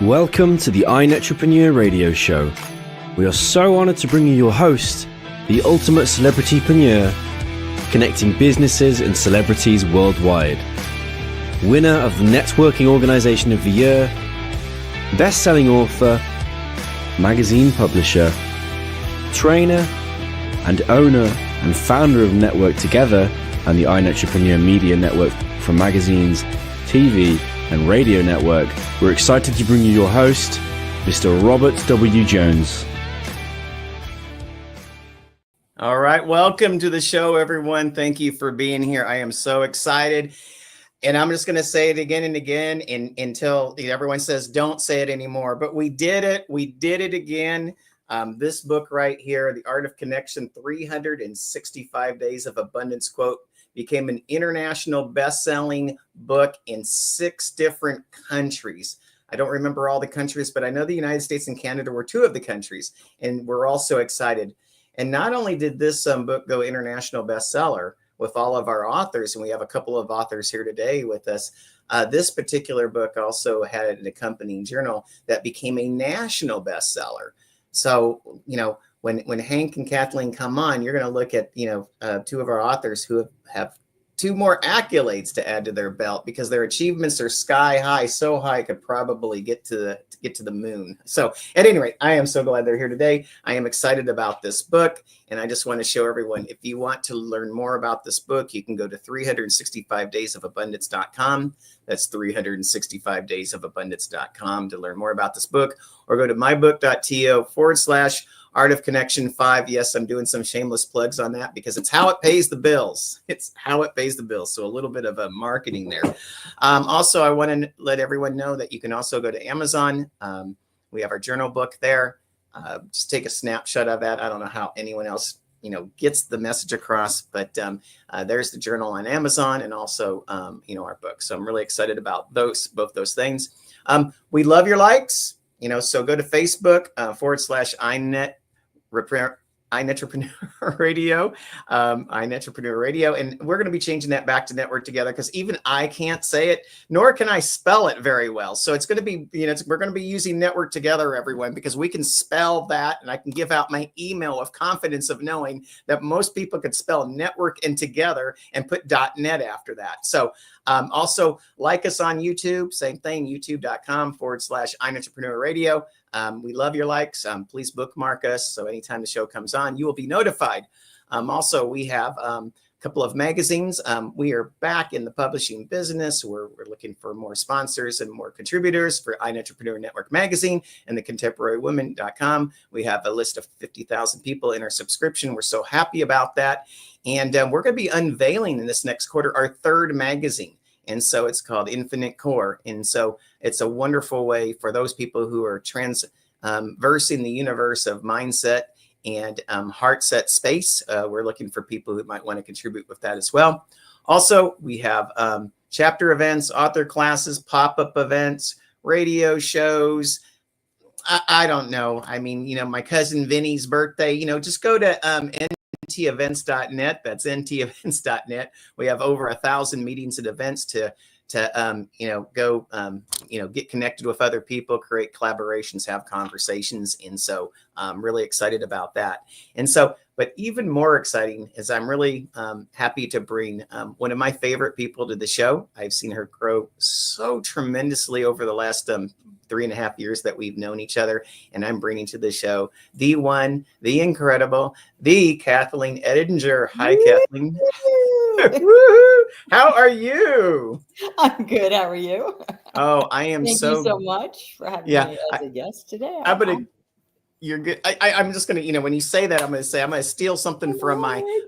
Welcome to the iNetrepreneur Radio Show. We are so honored to bring you your host, the ultimate celebritypreneur, connecting businesses and celebrities worldwide. Winner of the Networking Organization of the Year, best-selling author, magazine publisher, trainer, and owner and founder of Network Together and the iNetrepreneur Media Network from magazines, TV, and radio network. We're excited to bring you your host, Mr. Robert W. Jones. All right, welcome to the show, everyone. Thank you for being here. I am so excited. And I'm just going to say it again and again until everyone says, don't say it anymore. But we did it. We did it again. This book right here, The Art of Connection, 365 Days of Abundance, quote, became an international best-selling book in 6 different countries. I don't remember all the countries, but I know the United States and Canada were 2 of the countries, and we're all so excited. And not only did this book go international bestseller with all of our authors, and we have a couple of authors here today with us, this particular book also had an accompanying journal that became a national bestseller. So, when Hank and Kathleen come on, you're going to look at, 2 of our authors who have 2 more accolades to add to their belt because their achievements are sky high, so high could probably get to the moon. So at any rate, I am so glad they're here today. I am excited about this book. And I just want to show everyone, if you want to learn more about this book, you can go to 365daysofabundance.com. That's 365daysofabundance.com to learn more about this book, or go to mybook.to/Art of Connection 5. Yes, I'm doing some shameless plugs on that because it's how it pays the bills. It's how it pays the bills. So a little bit of a marketing there. Also, I want to let everyone know that you can also go to Amazon. We have our journal book there. Just take a snapshot of that. I don't know how anyone else, gets the message across, but there's the journal on Amazon and also, our book. So I'm really excited about both those things. We love your likes, so go to Facebook /iNetrepreneur Radio, iNetrepreneur Radio. And we're going to be changing that back to Network Together because even I can't say it, nor can I spell it very well. So it's going to be, we're going to be using Network Together, everyone, because we can spell that. And I can give out my email with confidence of knowing that most people could spell network and together and put .net after that. So also like us on YouTube, same thing, youtube.com/iNetrepreneur Radio. We love your likes. Please bookmark us. So anytime the show comes on, you will be notified. Also, we have a couple of magazines. We are back in the publishing business. We're looking for more sponsors and more contributors for iNetrepreneur Network Magazine and the contemporarywomen.com. We have a list of 50,000 people in our subscription. We're so happy about that. And we're going to be unveiling in this next quarter our 3rd magazine. And so it's called Infinite Core. And so it's a wonderful way for those people who are transversing the universe of mindset and heart set space. We're looking for people who might want to contribute with that as well. Also, we have chapter events, author classes, pop-up events, radio shows. I don't know. I mean, my cousin Vinny's birthday, just go to ntevents.net. That's ntevents.net. We have over 1,000 meetings and events to go, get connected with other people, create collaborations, have conversations. And so I'm really excited about that. And so, but even more exciting is I'm really happy to bring one of my favorite people to the show. I've seen her grow so tremendously over the last 3.5 years that we've known each other. And I'm bringing to the show the one, the incredible, the Kathleen Edinger. Hi, Kathleen. How are you? I'm good. How are you? Oh, I am. Thank you so much for having me as a guest today. You're good. I'm just going to, when you say that, I'm going to steal something from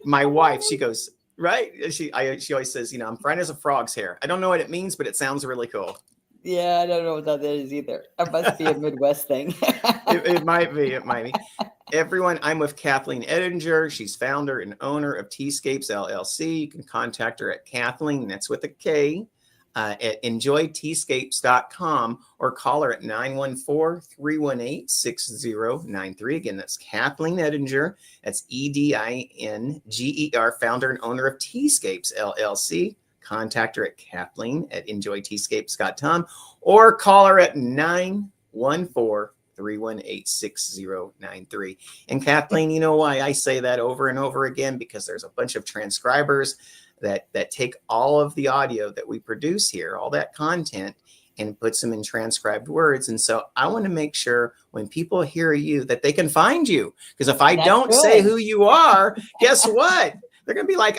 my wife. She goes, right. She always says, I'm fine as a frog's hair. I don't know what it means, but it sounds really cool. Yeah, I don't know what that is either. It must be a Midwest thing. It might be. Everyone, I'm with Kathleen Edinger. She's founder and owner of TeaScapes, LLC. You can contact her at Kathleen, that's with a K, at EnjoyTeaScapes.com, or call her at 914-318-6093. Again, that's Kathleen Edinger. That's Edinger, founder and owner of TeaScapes, LLC. Contact her at Kathleen at EnjoyTeaScapes.com, or call her at 800-14-318-6093. And Kathleen, you know why I say that over and over again? Because there's a bunch of transcribers that take all of the audio that we produce here, all that content, and puts them in transcribed words. And so I want to make sure when people hear you that they can find you. Because if I don't say who you are, guess what? They're going to be like,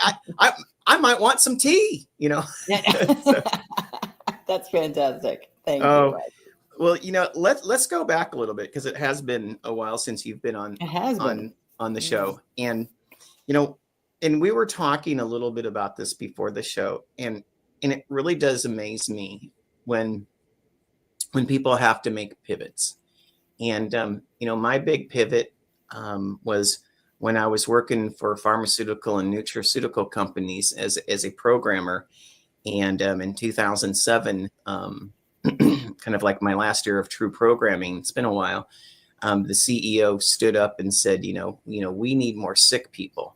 I might want some tea, you know? So, that's fantastic. Thank you. Well, you know, let's go back a little bit, because it has been a while since you've been on the show. And, you know, and we were talking a little bit about this before the show, and it really does amaze me when people have to make pivots. And, you know, my big pivot was when I was working for pharmaceutical and nutraceutical companies as a programmer. And in 2007, kind of like my last year of true programming, it's been a while, the CEO stood up and said, you know, we need more sick people.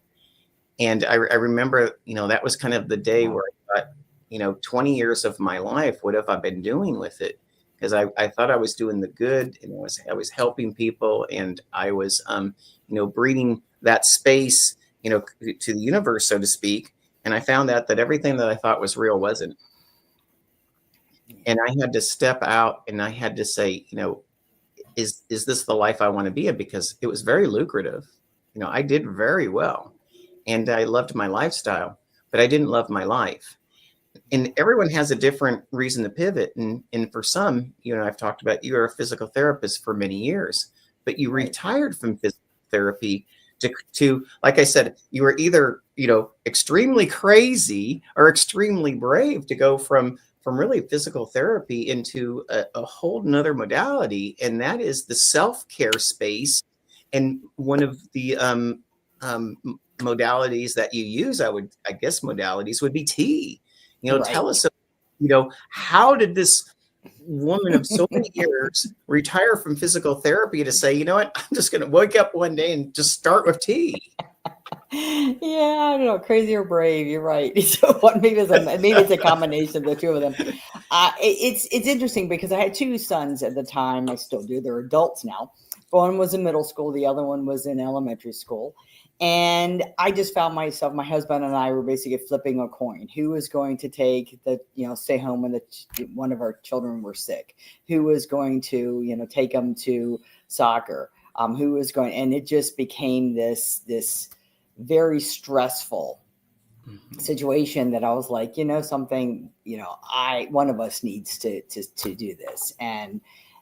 And I remember, you know, that was kind of the day where I thought, you know, 20 years of my life, what have I been doing with it? Because I thought I was doing the good, and I was helping people, and I was, you know, bringing that space, you know, to the universe, so to speak. And I found out that everything that I thought was real wasn't. And I had to step out, and I had to say, you know, is this the life I want to be in? Because it was very lucrative. You know, I did very well, and I loved my lifestyle, but I didn't love my life. And everyone has a different reason to pivot. And for some, you know, I've talked about, you were a physical therapist for many years, but you retired from physical therapy to, like I said, you were either, you know, extremely crazy or extremely brave to go from really physical therapy into a whole nother modality. And that is the self-care space. And one of the modalities that you use, I guess modalities would be tea. You know, tell us, you know, how did this woman of so many years retire from physical therapy to say, you know what, I'm just going to wake up one day and just start with tea? Yeah, I don't know, crazy or brave. You're right. So maybe it's a combination of the two of them. It's interesting because I had two sons at the time. I still do. They're adults now. One was in middle school. The other one was in elementary school. And I just found myself, my husband and I were basically flipping a coin. Who was going to take stay home when one of our children were sick? Who was going to, you know, take them to soccer? Who was going, and it just became this very stressful situation that I was like, you know, something, you know, one of us needs to do this. And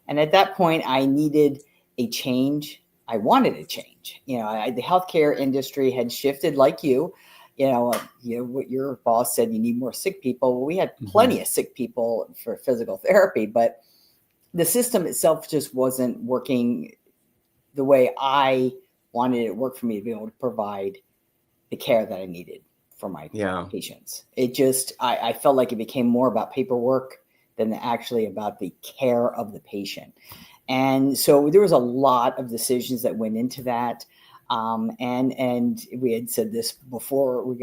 at that point I needed a change. I wanted a change. You know, the healthcare industry had shifted, like you know, what your boss said, you need more sick people. Well, we had plenty of sick people for physical therapy, but the system itself just wasn't working the way I wanted it to work for me to be able to provide the care that I needed for my patients. It just, I felt like it became more about paperwork than actually about the care of the patient. And so there was a lot of decisions that went into that. And we had said this before we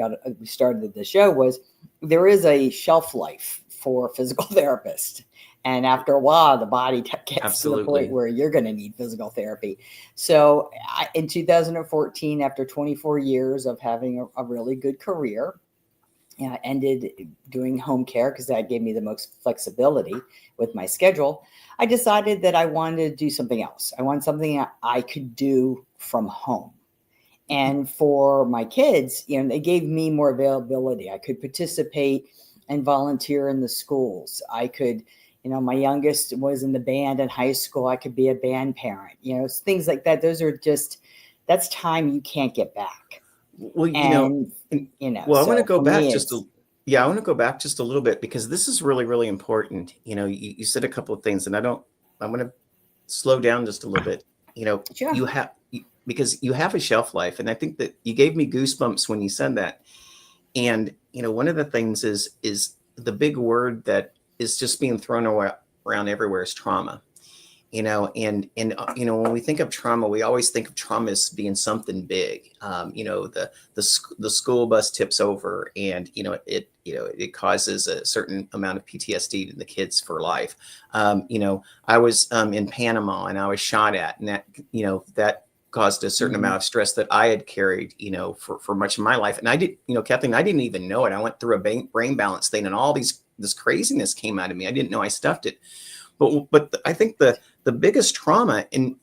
started the show, was there is a shelf life for physical therapists. And after a while, the body gets to the point where you're going to need physical therapy. So in 2014, after 24 years of having a really good career, I ended doing home care because that gave me the most flexibility with my schedule. I decided that I wanted to do something else. I wanted something I could do from home. And for my kids, you know, they gave me more availability. I could participate and volunteer in the schools. I could, you know, my youngest was in the band in high school. I could be a band parent, you know, things like that. Those are just, that's time you can't get back. Well, well, I want to go back I want to go back just a little bit, because this is really, really important. You know, you said a couple of things, and I'm going to slow down just a little bit. You know, because you have a shelf life. And I think that you gave me goosebumps when you said that. And, you know, one of the things is the big word that is just being thrown around everywhere is trauma. When we think of trauma, we always think of trauma as being something big. The school bus tips over, and it causes a certain amount of PTSD to the kids for life. I was in Panama, and I was shot at, and that caused a certain amount of stress that I had carried, for much of my life. And I did, Kathleen, I didn't even know it. I went through a brain balance thing, and this craziness came out of me. I didn't know I stuffed it. But I think the biggest trauma, and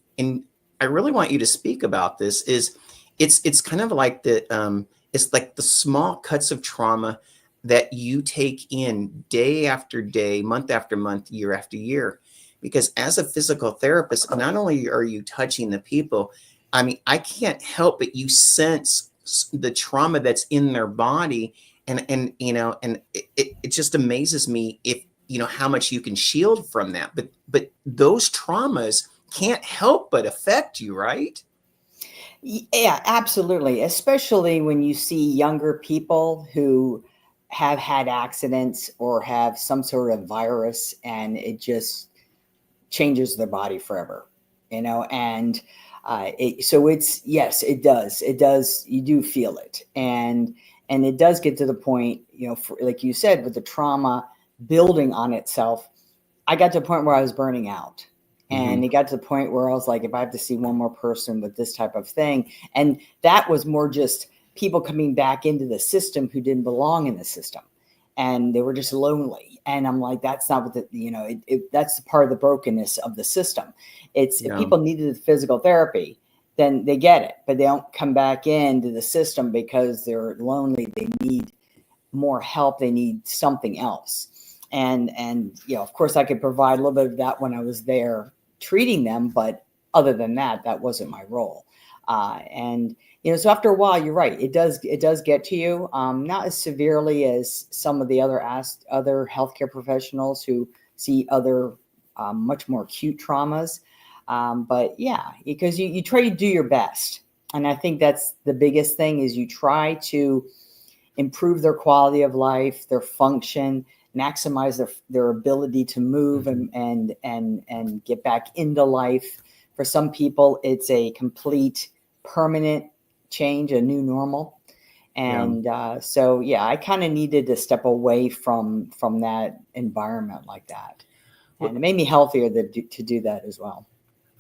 I really want you to speak about this, is it's kind of like it's like the small cuts of trauma that you take in day after day, month after month, year after year. Because as a physical therapist, not only are you touching the people, I mean, I can't help but you sense the trauma that's in their body, and it just amazes me if how much you can shield from that. But those traumas can't help but affect you, right? Yeah, absolutely. Especially when you see younger people who have had accidents or have some sort of virus, and it just changes their body forever, and so yes, it does, you do feel it, and it does get to the point, like you said, with the trauma building on itself. I got to a point where I was burning out, and it got to the point where I was like, if I have to see one more person with this type of thing, and that was more just people coming back into the system who didn't belong in the system, and they were just lonely. And I'm like, that's not what that's the part of the brokenness of the system. If people needed the physical therapy, then they get it, but they don't come back into the system because they're lonely. They need more help. They need something else. And of course I could provide a little bit of that when I was there treating them, but other than that, that wasn't my role. So after a while, you're right, it does get to you, not as severely as some of the other healthcare professionals who see other much more acute traumas. But yeah, because you try to do your best. And I think that's the biggest thing, is you try to improve their quality of life, their function, maximize their ability to move and get back into life. For some people, it's a complete permanent change, a new normal. And so I kind of needed to step away from that environment like that. And it made me healthier to do that as well.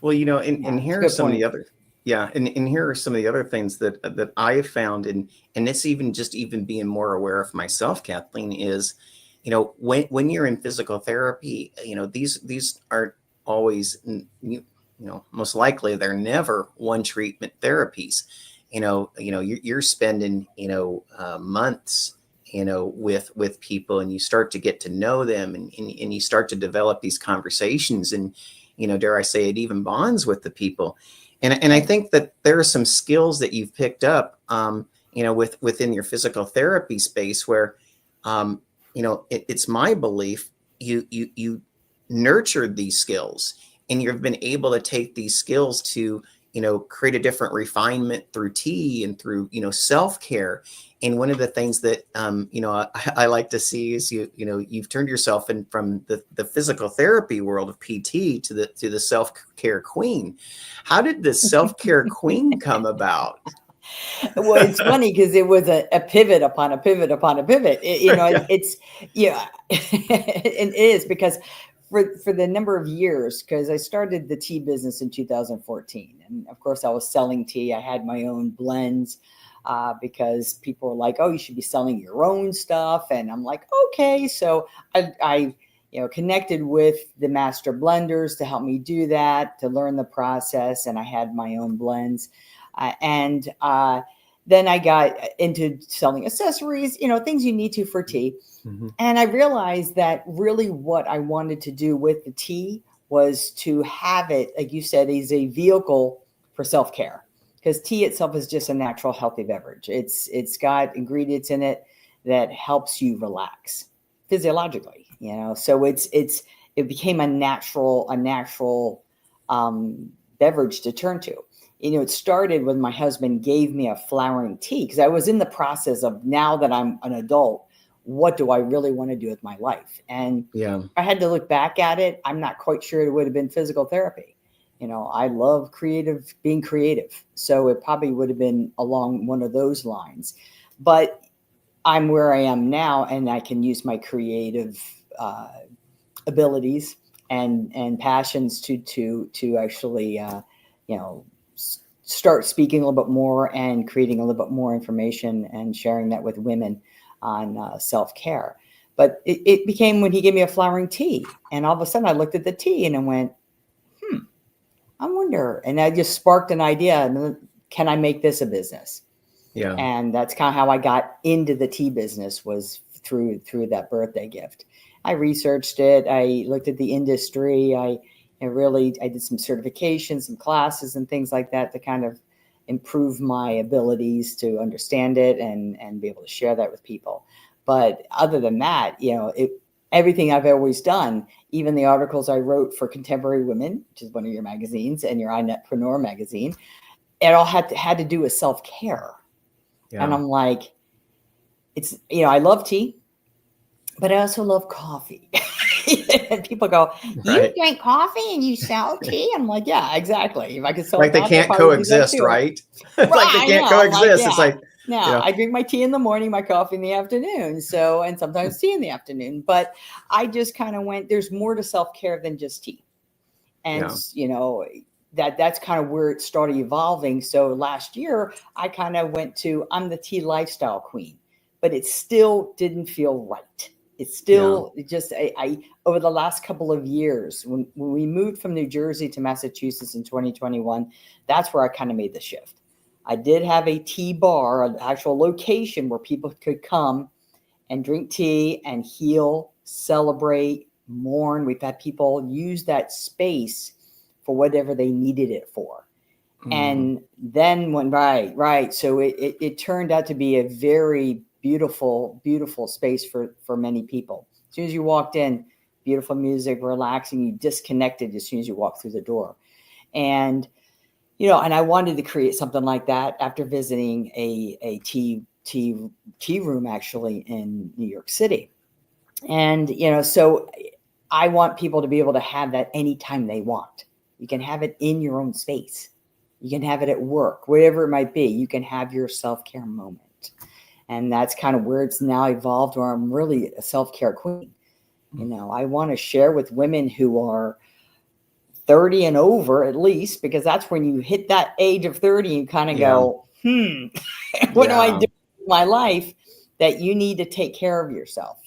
Well, and here are some of the other, and here are some of the other things that I have found, and it's even being more aware of myself, Kathleen, is, when you're in physical therapy, these aren't always, most likely they're never one treatment therapies. You're spending, months, with people, and you start to get to know them, and you start to develop these conversations, and, dare I say it, even bonds with the people. And I think that there are some skills that you've picked up, within your physical therapy space where, it's my belief you nurtured these skills, and you've been able to take these skills to, create a different refinement through tea and through, self-care. And one of the things that, I like to see is you've turned yourself in from the physical therapy world of PT to the self-care queen. How did the self-care queen come about? Well, it's funny because it was a pivot upon a pivot upon a pivot. It's and it is because for the number of years, because I started the tea business in 2014. And of course I was selling tea. I had my own blends because people were like, oh, you should be selling your own stuff. And I'm like, okay. So I connected with the master blenders to help me do that, to learn the process. And I had my own blends. Then I got into selling accessories, things you need to for tea. And I realized that really what I wanted to do with the tea was to have it, like you said, as a vehicle for self-care, because tea itself is just a natural, healthy beverage. It's got ingredients in it that helps you relax physiologically, so it became a natural beverage to turn to. It started when my husband gave me a flowering tea, because I was in the process of, now that I'm an adult, what do I really want to do with my life? And I had to look back at it. I'm not quite sure it would have been physical therapy. I love being creative. So it probably would have been along one of those lines. But I'm where I am now, and I can use my creative abilities and passions to actually, start speaking a little bit more and creating a little bit more information and sharing that with women on self-care. But it became when he gave me a flowering tea, and all of a sudden I looked at the tea and I went, I wonder, and I just sparked an idea. Can I make this a business? Yeah. And that's kind of how I got into the tea business, was through that birthday gift. I researched it. I looked at the industry. I did some certifications, some classes and things like that to kind of improve my abilities to understand it and be able to share that with people. But other than that, everything I've always done, even the articles I wrote for Contemporary Women, which is one of your magazines, and your iNetpreneur magazine, it all had to do with self-care. Yeah. And I'm like, I love tea, but I also love coffee. And people go, you drink coffee and you sell tea? I'm like, yeah, exactly. If I could sell like, they can't coexist, right? It's like they can't coexist. Like, it's like, no, I drink my tea in the morning, my coffee in the afternoon. So, and sometimes tea in the afternoon. But I just kind of went, there's more to self-care than just tea. And, that's kind of where it started evolving. So last year, I kind of went to, I'm the tea lifestyle queen, but it still didn't feel right. It's still just, I over the last couple of years, when we moved from New Jersey to Massachusetts in 2021, that's where I kind of made the shift. I did have a tea bar, an actual location where people could come and drink tea and heal, celebrate, mourn. We've had people use that space for whatever they needed it for. And then right. So it turned out to be a very beautiful, beautiful space for many people. As soon as you walked in, beautiful music, relaxing, you disconnected as soon as you walked through the door. And, and I wanted to create something like that after visiting a tea room actually in New York City. And, so I want people to be able to have that anytime they want. You can have it in your own space. You can have it at work, whatever it might be. You can have your self-care moment. And that's kind of where it's now evolved, where I'm really a self-care queen. I want to share with women who are 30 and over, at least, because that's when you hit that age of 30, you kind of go, what do I do with my life? That you need to take care of yourself.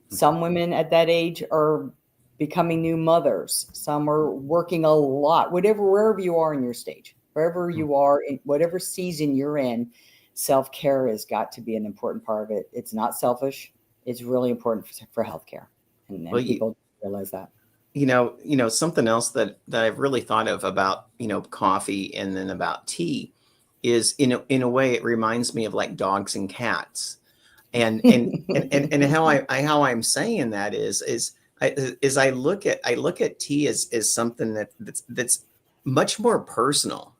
Some women at that age are becoming new mothers. Some are working a lot, wherever you are in your stage, wherever you are, in whatever season you're in, self-care has got to be an important part of it. It's not selfish. It's really important for healthcare. And people realize that. Something else that I've really thought of about, coffee and then about tea is, in a way, it reminds me of like dogs and cats. And how I'm saying that is I look at tea as something that's much more personal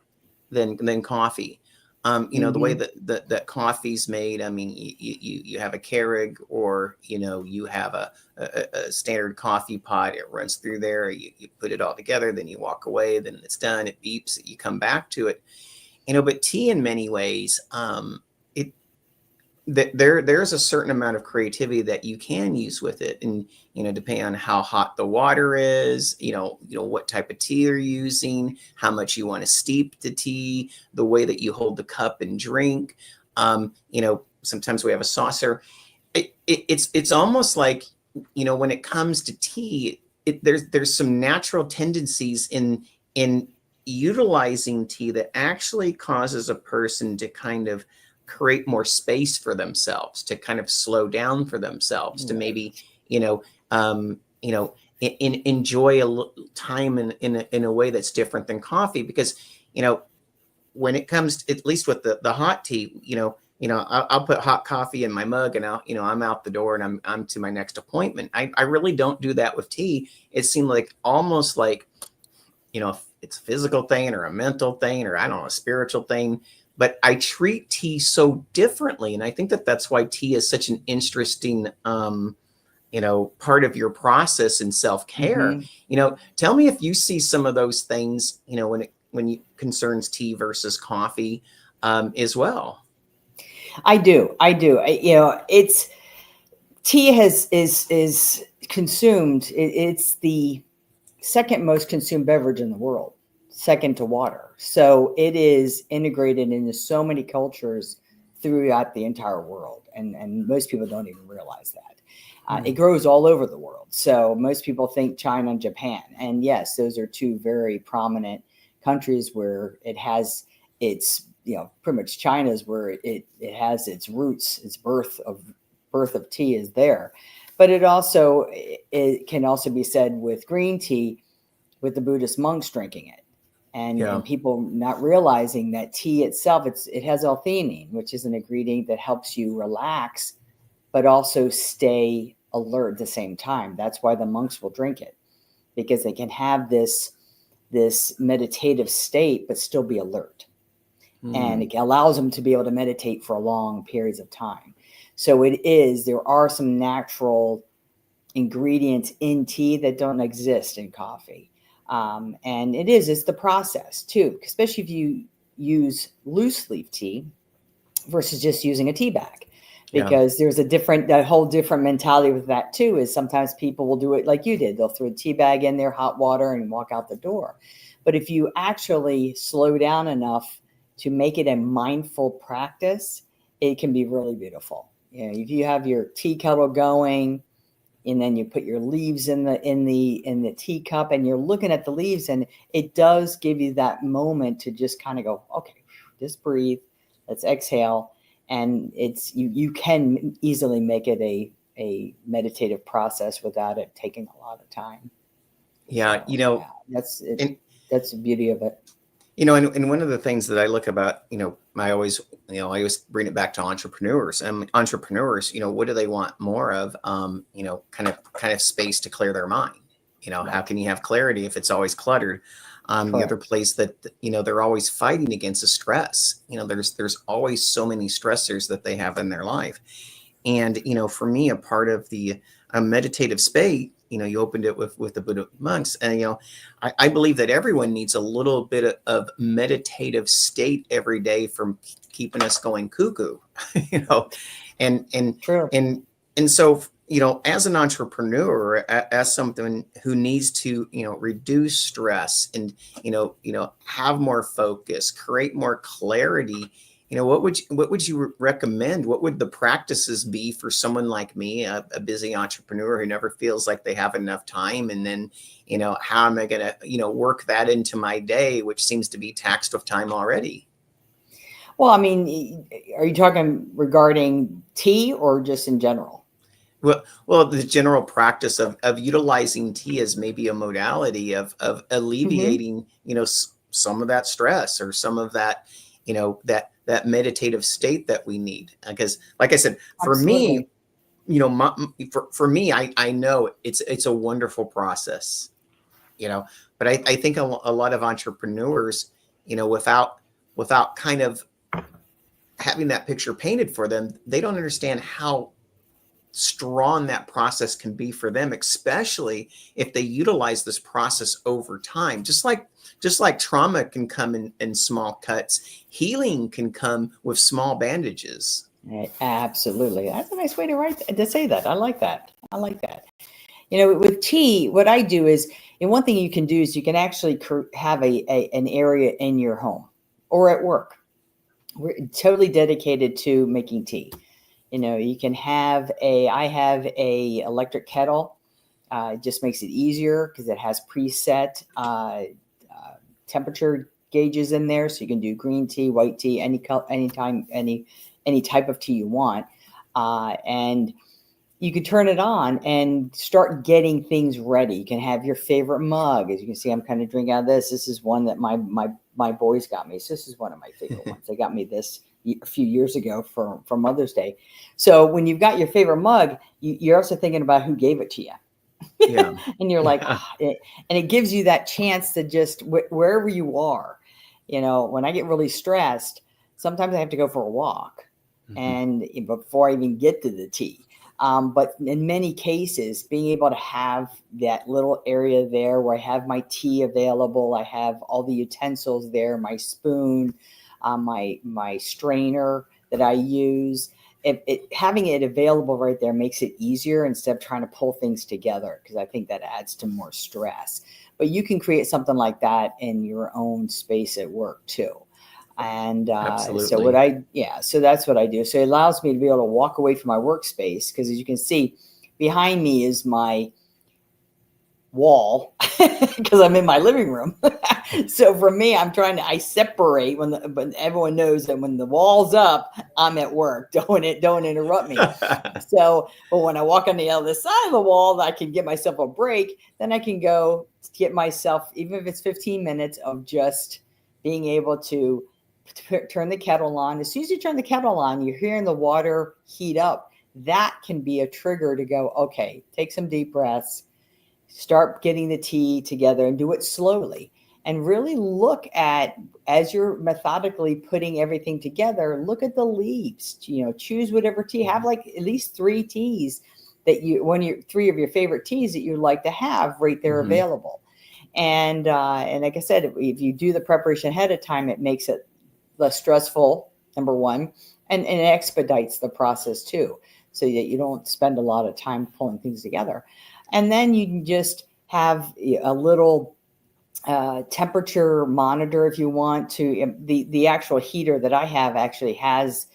than coffee. The way that coffee's made. I mean, you have a Keurig, or you have a standard coffee pot. It runs through there. You put it all together, then you walk away. Then it's done. It beeps. You come back to it. But tea, in many ways, there's a certain amount of creativity that you can use with it, and depending on how hot the water is, what type of tea you're using, how much you want to steep the tea, the way that you hold the cup and drink. Sometimes we have a saucer. It's almost like, when it comes to tea, there's some natural tendencies in utilizing tea that actually causes a person to kind of create more space for themselves, to kind of slow down for themselves, to maybe, enjoy a time in a way that's different than coffee. Because, when it comes to, at least with the hot tea, I'll put hot coffee in my mug and I'm out the door and I'm to my next appointment. I really don't do that with tea. It seemed like almost like, it's a physical thing or a mental thing, or I don't know, a spiritual thing. but I treat tea so differently. And I think that that's why tea is such an interesting, part of your process in self-care. Mhm. Tell me if you see some of those things, when it concerns tea versus coffee, as well. I do. It's tea is consumed. It's the second most consumed beverage in the world, second to water. So it is integrated into so many cultures throughout the entire world, and most people don't even realize that. It grows all over the world. So most people think China and Japan, and yes, those are two very prominent countries where it has its, pretty much China's where it has its roots, its birth of tea is there. But it can also be said with green tea, with the Buddhist monks drinking it, Yeah. and people not realizing that tea itself, it has L-theanine, which is an ingredient that helps you relax, but also stay alert at the same time. That's why the monks will drink it, because they can have this meditative state, but still be alert. And it allows them to be able to meditate for long periods of time. So there are some natural ingredients in tea that don't exist in coffee. And it's the process too, especially if you use loose leaf tea versus just using a tea bag, because there's a whole different mentality with that too. Is sometimes people will do it like you did. They'll throw a tea bag in there, hot water, and walk out the door. But if you actually slow down enough to make it a mindful practice, it can be really beautiful. If you have your tea kettle going, and then you put your leaves in the teacup, and you're looking at the leaves, and it does give you that moment to just kind of go, okay, just breathe, let's exhale. And you can easily make it a meditative process without it taking a lot of time. Yeah. That's it. And, That's the beauty of it. and one of the things that I look about, I always bring it back to entrepreneurs. Entrepreneurs, what do they want more of? Kind of space to clear their mind. How can you have clarity if it's always cluttered? The other place that, they're always fighting against is stress. There's always so many stressors that they have in their life. And, for me, a part of the meditative state, you opened it with the Buddha monks. And, I believe that everyone needs a little bit of meditative state every day from keeping us going cuckoo, and True. and so, as an entrepreneur, as someone who needs to, reduce stress and, have more focus, create more clarity, what would you recommend? What would the practices be for someone like me, a busy entrepreneur who never feels like they have enough time? And then, how am I going to, work that into my day, which seems to be taxed with time already? Well, I mean, are you talking regarding tea or just in general? Well, the general practice of utilizing tea as maybe a modality of alleviating, some of that stress or some of that, that meditative state that we need. Because, like I said, for Absolutely. me, for me, I know it's a wonderful process, but I think a lot of entrepreneurs, without kind of having that picture painted for them, they don't understand how strong that process can be for them, especially if they utilize this process over time. Just like trauma can come in small cuts, healing can come with small bandages. Right. Absolutely. That's a nice way to say that. I like that. With tea, what I do is, and one thing you can do is you can actually have an area in your home or at work. We're totally dedicated to making tea. You can I have a electric kettle. It just makes it easier because it has preset temperature gauges in there. So you can do green tea, white tea, any type of tea you want. And you can turn it on and start getting things ready. You can have your favorite mug. As you can see, I'm kind of drinking out of this. This is one that my boys got me. So this is one of my favorite ones. They got me this a few years ago for Mother's Day. So when you've got your favorite mug, you're also thinking about who gave it to you. Yeah. And you're like, and it gives you that chance to just wherever you are, when I get really stressed, sometimes I have to go for a walk and before I even get to the tea. But in many cases, being able to have that little area there where I have my tea available, I have all the utensils there, my spoon, my strainer that I use, having it available right there makes it easier instead of trying to pull things together, because I think that adds to more stress. But you can create something like that in your own space at work too. And so that's what I do. So it allows me to be able to walk away from my workspace, because as you can see, behind me is my wall because I'm in my living room. So for me, I separate but everyone knows that when the wall's up, I'm at work. Don't interrupt me. But when I walk on the other side of the wall, I can get myself a break. Then I can go get myself, even if it's 15 minutes of just being able to turn the kettle on. As soon as you turn the kettle on, you're hearing the water heat up. That can be a trigger to go, okay, take some deep breaths, start getting the tea together, and do it slowly. And really look at, as you're methodically putting everything together, look at the leaves, choose whatever tea, have like at least 3 teas that 3 of your favorite teas that you'd like to have right there available. And like I said, if you do the preparation ahead of time, it makes it less stressful, number one, and it expedites the process too, so that you don't spend a lot of time pulling things together. And then you can just have a little temperature monitor if you want to. The actual heater that I have actually has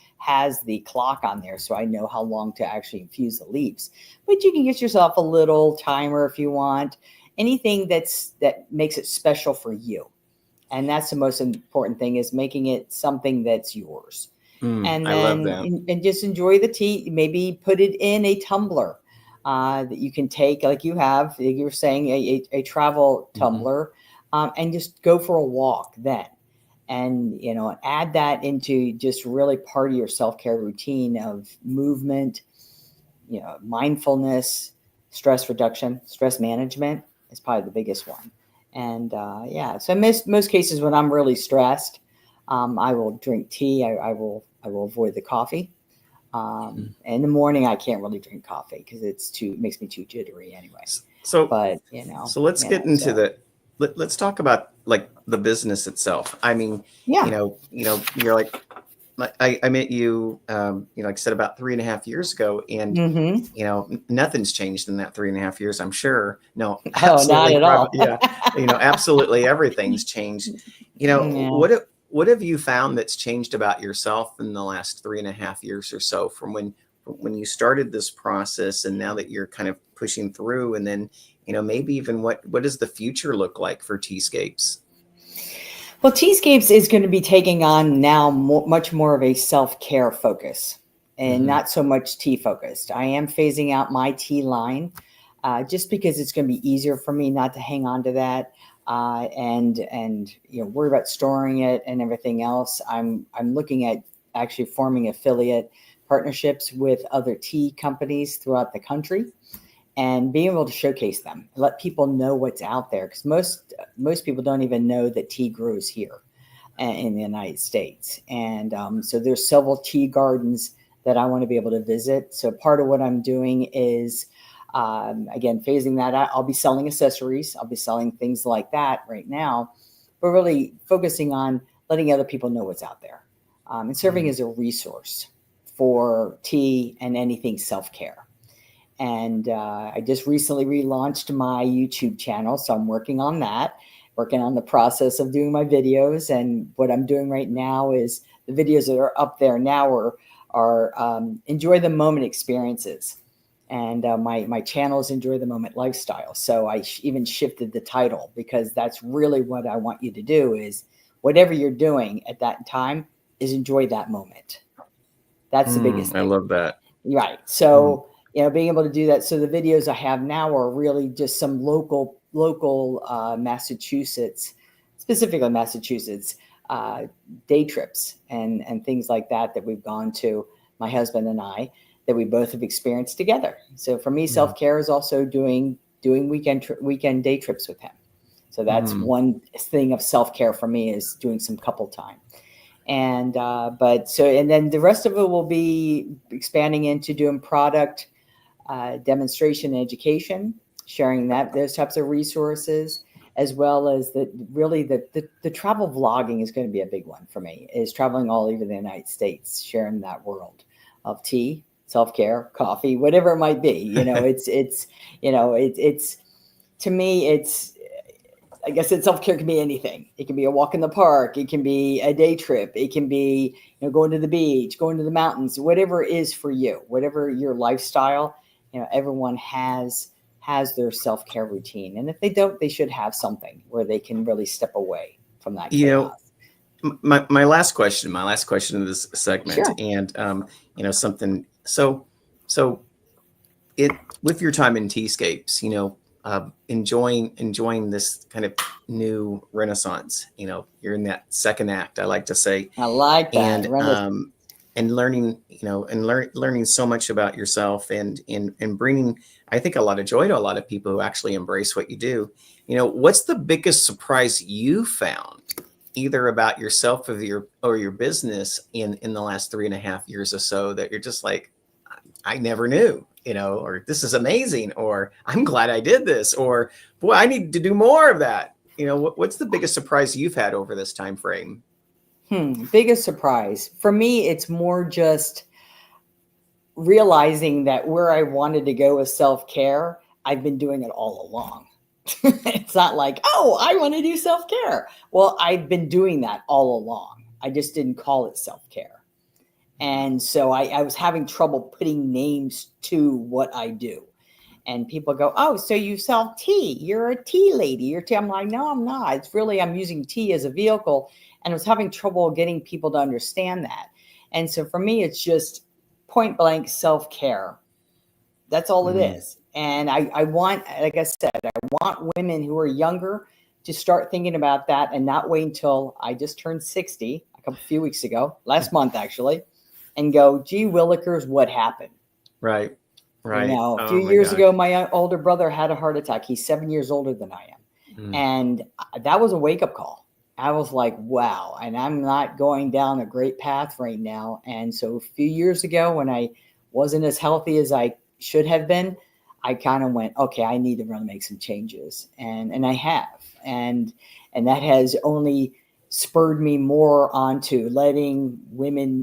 the clock on there, so I know how long to actually infuse the leaves. But you can get yourself a little timer if you want. Anything that makes it special for you. And that's the most important thing, is making it something that's yours. And then I love that. And just enjoy the tea. Maybe put it in a tumbler that you can take, like you were saying, a travel tumbler, and just go for a walk then. And, add that into just really part of your self-care routine of movement, mindfulness, stress reduction, stress management is probably the biggest one. And so most cases when I'm really stressed, I will drink tea. I will avoid the coffee. In the morning, I can't really drink coffee because it makes me too jittery anyway. So let's get into let's talk about like the business itself. I mean, you're like, I met you, like I said, about 3.5 years ago, and nothing's changed in that 3.5 years, I'm sure. No, absolutely, not at all. Absolutely everything's changed. What have you found that's changed about yourself in the last 3.5 years or so, from when you started this process, and now that you're kind of pushing through, and then maybe even what does the future look like for TeaScapes? Well, TeaScapes is going to be taking on now much more of a self-care focus, and not so much tea focused. I am phasing out my tea line just because it's going to be easier for me not to hang on to that and worry about storing it and everything else. I'm looking at actually forming affiliate partnerships with other tea companies throughout the country, and being able to showcase them, let people know what's out there. Because most people don't even know that tea grows here in the United States. And so there's several tea gardens that I want to be able to visit. So part of what I'm doing is, again, phasing that out. I'll be selling accessories. I'll be selling things like that right now, but really focusing on letting other people know what's out there, and serving as a resource for tea and anything self-care. And I just recently relaunched my YouTube channel, so I'm working on that, working on the process of doing my videos. And what I'm doing right now is the videos that are up there now are enjoy the moment experiences. And my channel is Enjoy the Moment Lifestyle. So I even shifted the title, because that's really what I want you to do, is whatever you're doing at that time is enjoy that moment. That's the biggest thing. I love that. Right. So, being able to do that. So the videos I have now are really just some local Massachusetts, specifically Massachusetts, day trips and things like that we've gone to, my husband and I, that we both have experienced together. So for me, self-care is also doing weekend day trips with him. So that's one thing of self-care for me, is doing some couple time. And and then the rest of it will be expanding into doing product demonstration and education, sharing those types of resources, as well as the travel vlogging is going to be a big one for me, is traveling all over the United States, sharing that world of tea, self-care, coffee, whatever it might be. It's to me, I guess self-care can be anything. It can be a walk in the park. It can be a day trip. It can be, going to the beach, going to the mountains, whatever it is for you, whatever your lifestyle. Everyone has their self-care routine. And if they don't, they should have something where they can really step away from that chaos. My last question of this segment, Sure. and something. So with your time in TeaScapes, enjoying this kind of new renaissance. You're in that second act, I like to say. I like that. And learning, learning so much about yourself and bringing, I think, a lot of joy to a lot of people who actually embrace what you do. What's the biggest surprise you found, either about yourself or your business in the last 3.5 years or so, that you're just like, I never knew, or this is amazing, or I'm glad I did this, or boy, I need to do more of that. What's the biggest surprise you've had over this time frame? Biggest surprise for me, it's more just realizing that where I wanted to go with self-care, I've been doing it all along. It's not like, oh, I want to do self-care. Well, I've been doing that all along. I just didn't call it self-care. And so I was having trouble putting names to what I do. And people go, oh, so you sell tea. You're a tea lady. I'm like, no, I'm not. It's really, I'm using tea as a vehicle. And I was having trouble getting people to understand that. And so for me, it's just point blank self-care. That's all it is. And I want, like I said, I want women who are younger to start thinking about that and not wait until I just turned 60 a few weeks ago, last month actually, and go, gee willikers, what happened? Right. A few years ago, my older brother had a heart attack. He's 7 years older than I am. And that was a wake-up call. I was like, wow, and I'm not going down a great path right now. And so a few years ago, when I wasn't as healthy as I should have been, I kind of went, okay, I need to really make some changes. And I have. And that has only spurred me more onto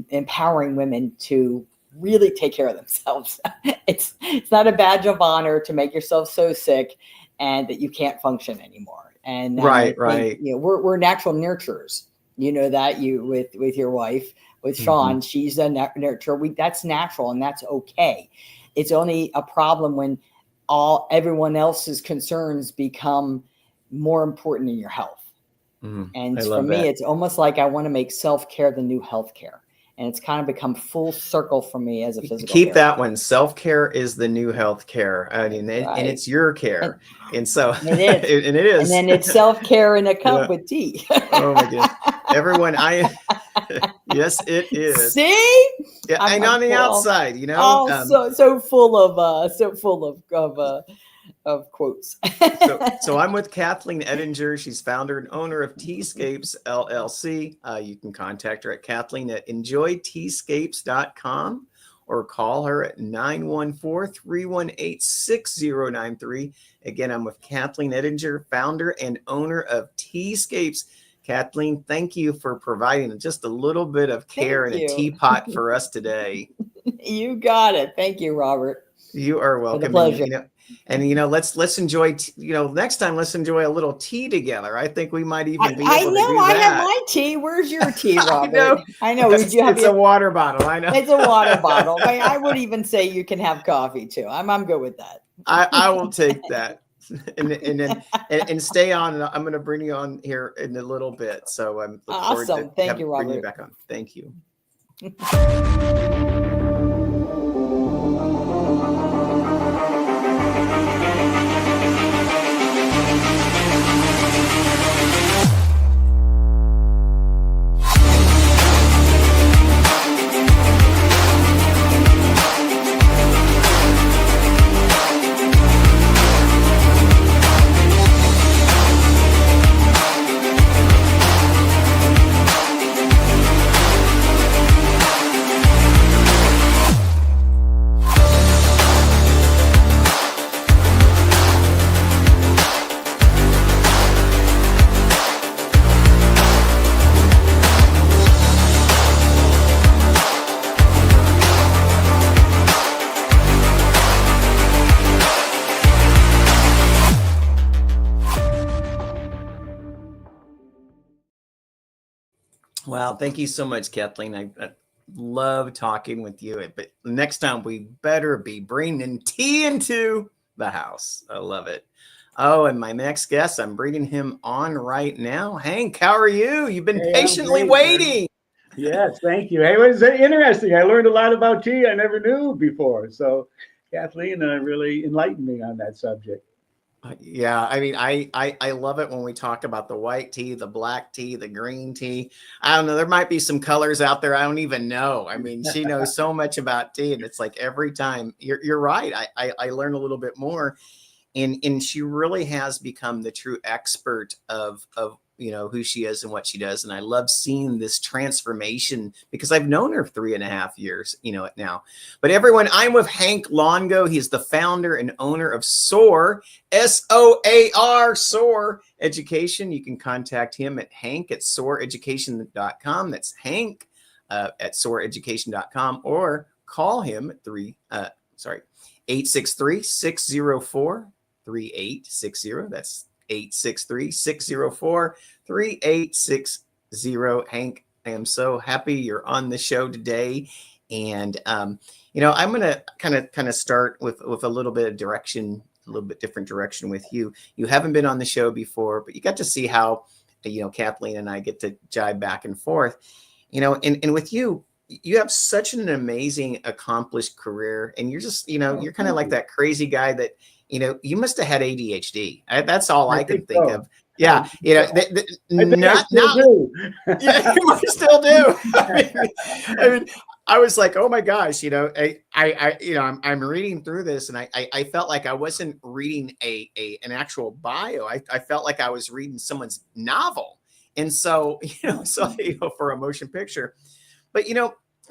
empowering women to really take care of themselves. It's not a badge of honor to make yourself so sick and that you can't function anymore. And right. We're natural nurturers. You know that with your wife, with Sean, she's a nurturer. That's natural and that's okay. It's only a problem when everyone else's concerns become more important in your health. And for me, it's almost like I want to make self-care the new healthcare. And it's kind of become full circle for me as a physical Keep therapist. that one. Self-care is the new health care. And it's your care. And so it is. And it is. And then it's self-care in a cup with tea. Oh my goodness. Everyone, yes, it is. See? Yeah, I'm on the outside, so full of quotes. So I'm with Kathleen Edinger. She's founder and owner of TeaScapes LLC. You can contact her at Kathleen at EnjoyTeaScapes.com or call her at 914-318-6093. Again, I'm with Kathleen Edinger, founder and owner of TeaScapes. Kathleen, thank you for providing just a little bit of care in a teapot for us today. You got it. Thank you, Robert. You are welcome. Pleasure. Let's enjoy, next time, let's enjoy a little tea together. I think we might even be able to do that. I have my tea. Where's your tea, Robert? I know. It's a water bottle. I know. It's a water bottle. I would even say you can have coffee too. I'm good with that. I will take that. And stay on. And I'm going to bring you on here in a little bit. So I'm awesome. Thank you, Robert. Bring you back on. Thank you. Well, thank you so much, Kathleen. I love talking with you. But next time we better be bringing tea into the house. I love it. Oh, and my next guest, I'm bringing him on right now. Hank, how are you? You've been Hey, I'm patiently great, man. waiting. Yes, thank you. Hey, it was interesting. I learned a lot about tea I never knew before. So, Kathleen really enlightened me on that subject. Yeah, I mean, I love it when we talk about the white tea, the black tea, the green tea. I don't know. There might be some colors out there I don't even know. I mean, she knows so much about tea, and it's like every time you're right. I learn a little bit more, and she really has become the true expert of who she is and what she does. And I love seeing this transformation because I've known her 3.5 years now. But everyone, I'm with Hank Longo. He's the founder and owner of SOAR, SOAR Education. You can contact him at hank@soareducation.com. That's Hank at soareducation.com, or call him at 863-604-3860. That's 863-604-3860. Hank, I am so happy you're on the show today. And I'm going to kind of start with a little bit of direction, a little bit different direction with you. You haven't been on the show before, but you got to see how Kathleen and I get to jibe back and forth. And with you, you have such an amazing, accomplished career, and you're just, you're kind of like that crazy guy that, you must have had ADHD. That's all I can think of. Yeah, I think I still do. Yeah, you might still do. I mean, I was like, oh my gosh, I'm reading through this, and I felt like I wasn't reading an actual bio. I felt like I was reading someone's novel, and so for a motion picture. But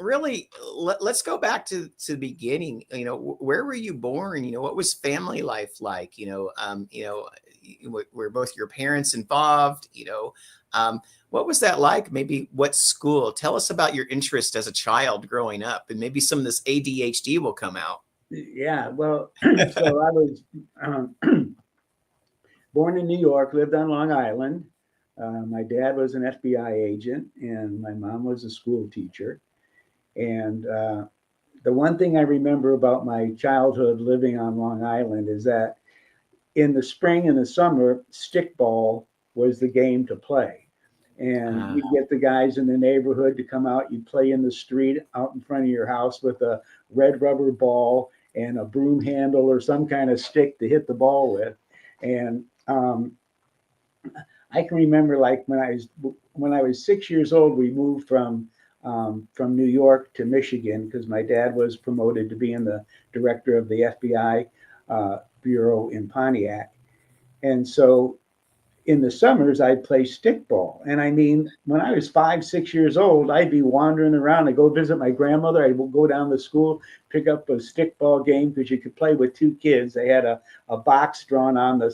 really, let's go back to the beginning. Where were you born? What was family life like? Were both your parents involved? What was that like? Maybe what school? Tell us about your interest as a child growing up, and maybe some of this ADHD will come out. Yeah, well, so I was born in New York, lived on Long Island. My dad was an FBI agent, and my mom was a school teacher. And the one thing I remember about my childhood living on Long Island is that in the spring and the summer, stickball was the game to play. And you'd get the guys in the neighborhood to come out. You'd play in the street out in front of your house with a red rubber ball and a broom handle or some kind of stick to hit the ball with. And I can remember, like, when I was 6 years old, we moved from New York to Michigan because my dad was promoted to being the director of the FBI bureau in Pontiac. And so in the summers, I'd play stickball. And I mean, when I was 5, 6 years old, I'd be wandering around. I'd go visit my grandmother. I'd go down to school, pick up a stickball game because you could play with 2 kids. They had a box drawn on the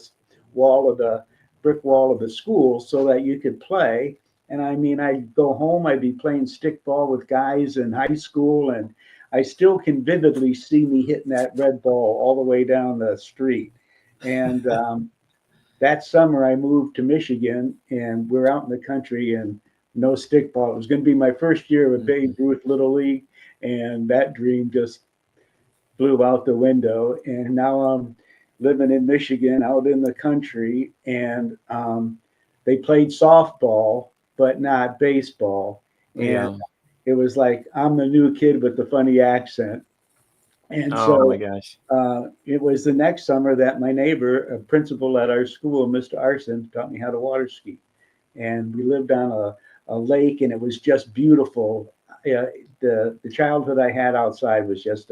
brick wall of the school so that you could play. And I mean, I'd go home, I'd be playing stickball with guys in high school, and I still can vividly see me hitting that red ball all the way down the street. And that summer, I moved to Michigan, and we're out in the country, and no stickball. It was going to be my first year with Babe Ruth Little League, and that dream just flew out the window. And now I'm living in Michigan, out in the country, and they played softball, but not baseball. And it was like, I'm the new kid with the funny accent. And oh my gosh. It was the next summer that my neighbor, a principal at our school, Mr. Arson, taught me how to water ski. And we lived on a lake, and it was just beautiful. The childhood I had outside was just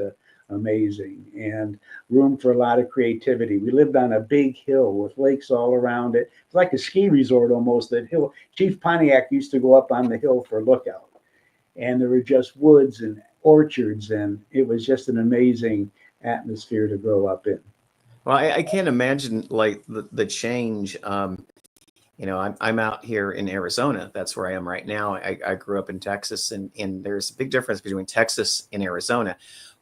amazing, and room for a lot of creativity. We lived on a big hill with lakes all around it. It's like a ski resort almost, that hill. Chief Pontiac used to go up on the hill for a lookout. And there were just woods and orchards, and it was just an amazing atmosphere to grow up in. Well, I can't imagine like the change. I'm out here in Arizona. That's where I am right now. I grew up in Texas, and there's a big difference between Texas and Arizona.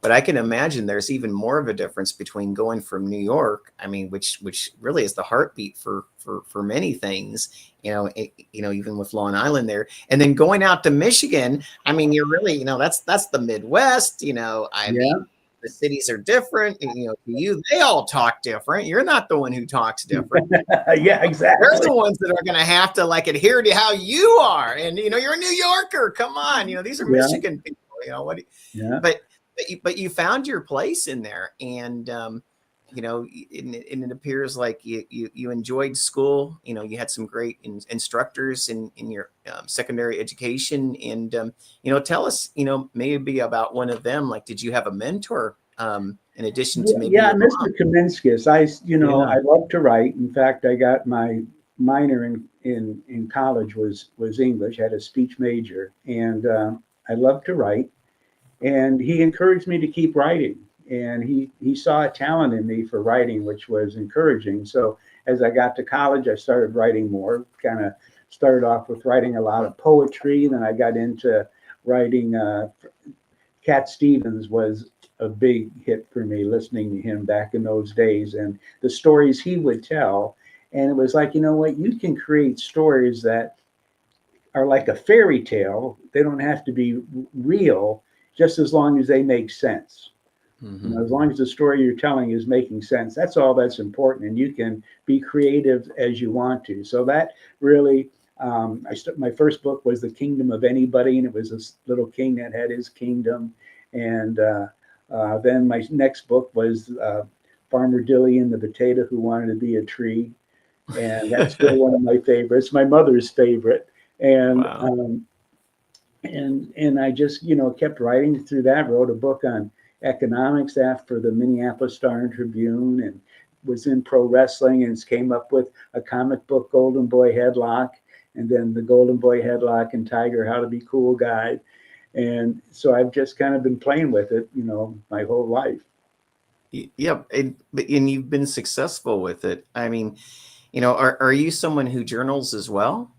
but I can imagine there's even more of a difference between going from New York, I mean, which really is the heartbeat for many things, even with Long Island there, and then going out to Michigan. I mean, you're really, that's the Midwest. I mean, the cities are different. To you, they all talk different. You're not the one who talks different. Yeah, exactly. They're the ones that are going to have to adhere to how you are. And, you're a New Yorker. Come on. These are Michigan people, but you found your place in there. And, and it appears like you enjoyed school. You had some great instructors in your secondary education. And, tell us, maybe about one of them. Like, did you have a mentor in addition to maybe? Yeah, Mr. Kaminskis. I love to write. In fact, I got my minor in college was English. I had a speech major, and I love to write. And he encouraged me to keep writing. And he saw a talent in me for writing, which was encouraging. So as I got to college, I started writing more. Kind of started off with writing a lot of poetry. Then I got into writing. Cat Stevens was a big hit for me, listening to him back in those days and the stories he would tell. And it was like, you can create stories that are like a fairy tale. They don't have to be real, just as long as they make sense. Mm-hmm. As long as the story you're telling is making sense, that's all that's important. And you can be creative as you want to. So that really, my first book was The Kingdom of Anybody, and it was this little king that had his kingdom. And then my next book was Farmer Dilly and the Potato Who Wanted to Be a Tree. And that's still one of my favorites, my mother's favorite. And wow. And I just, kept writing through that, wrote a book on economics after the Minneapolis Star and Tribune, and was in pro wrestling, and came up with a comic book, Golden Boy Headlock, and then the Golden Boy Headlock and Tiger How to Be Cool guide. And so I've just kind of been playing with it, my whole life. Yeah. And you've been successful with it. I mean, are you someone who journals as well?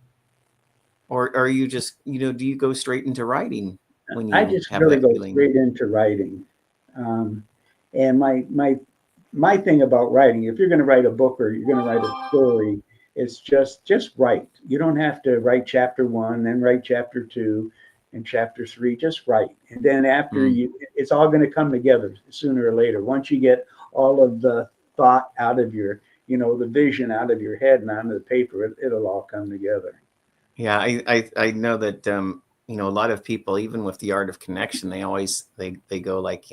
Or are you just, do you go straight into writing when you I just have really that go feeling? straight into writing. And my thing about writing, if you're going to write a book or you're going to write a story, it's just write. You don't have to write chapter 1, then write chapter 2 and chapter 3. Just write. And then after it's all going to come together sooner or later. Once you get all of the thought out of your, the vision out of your head and onto the paper, it'll all come together. Yeah, I know that a lot of people, even with the art of connection, they always they go like,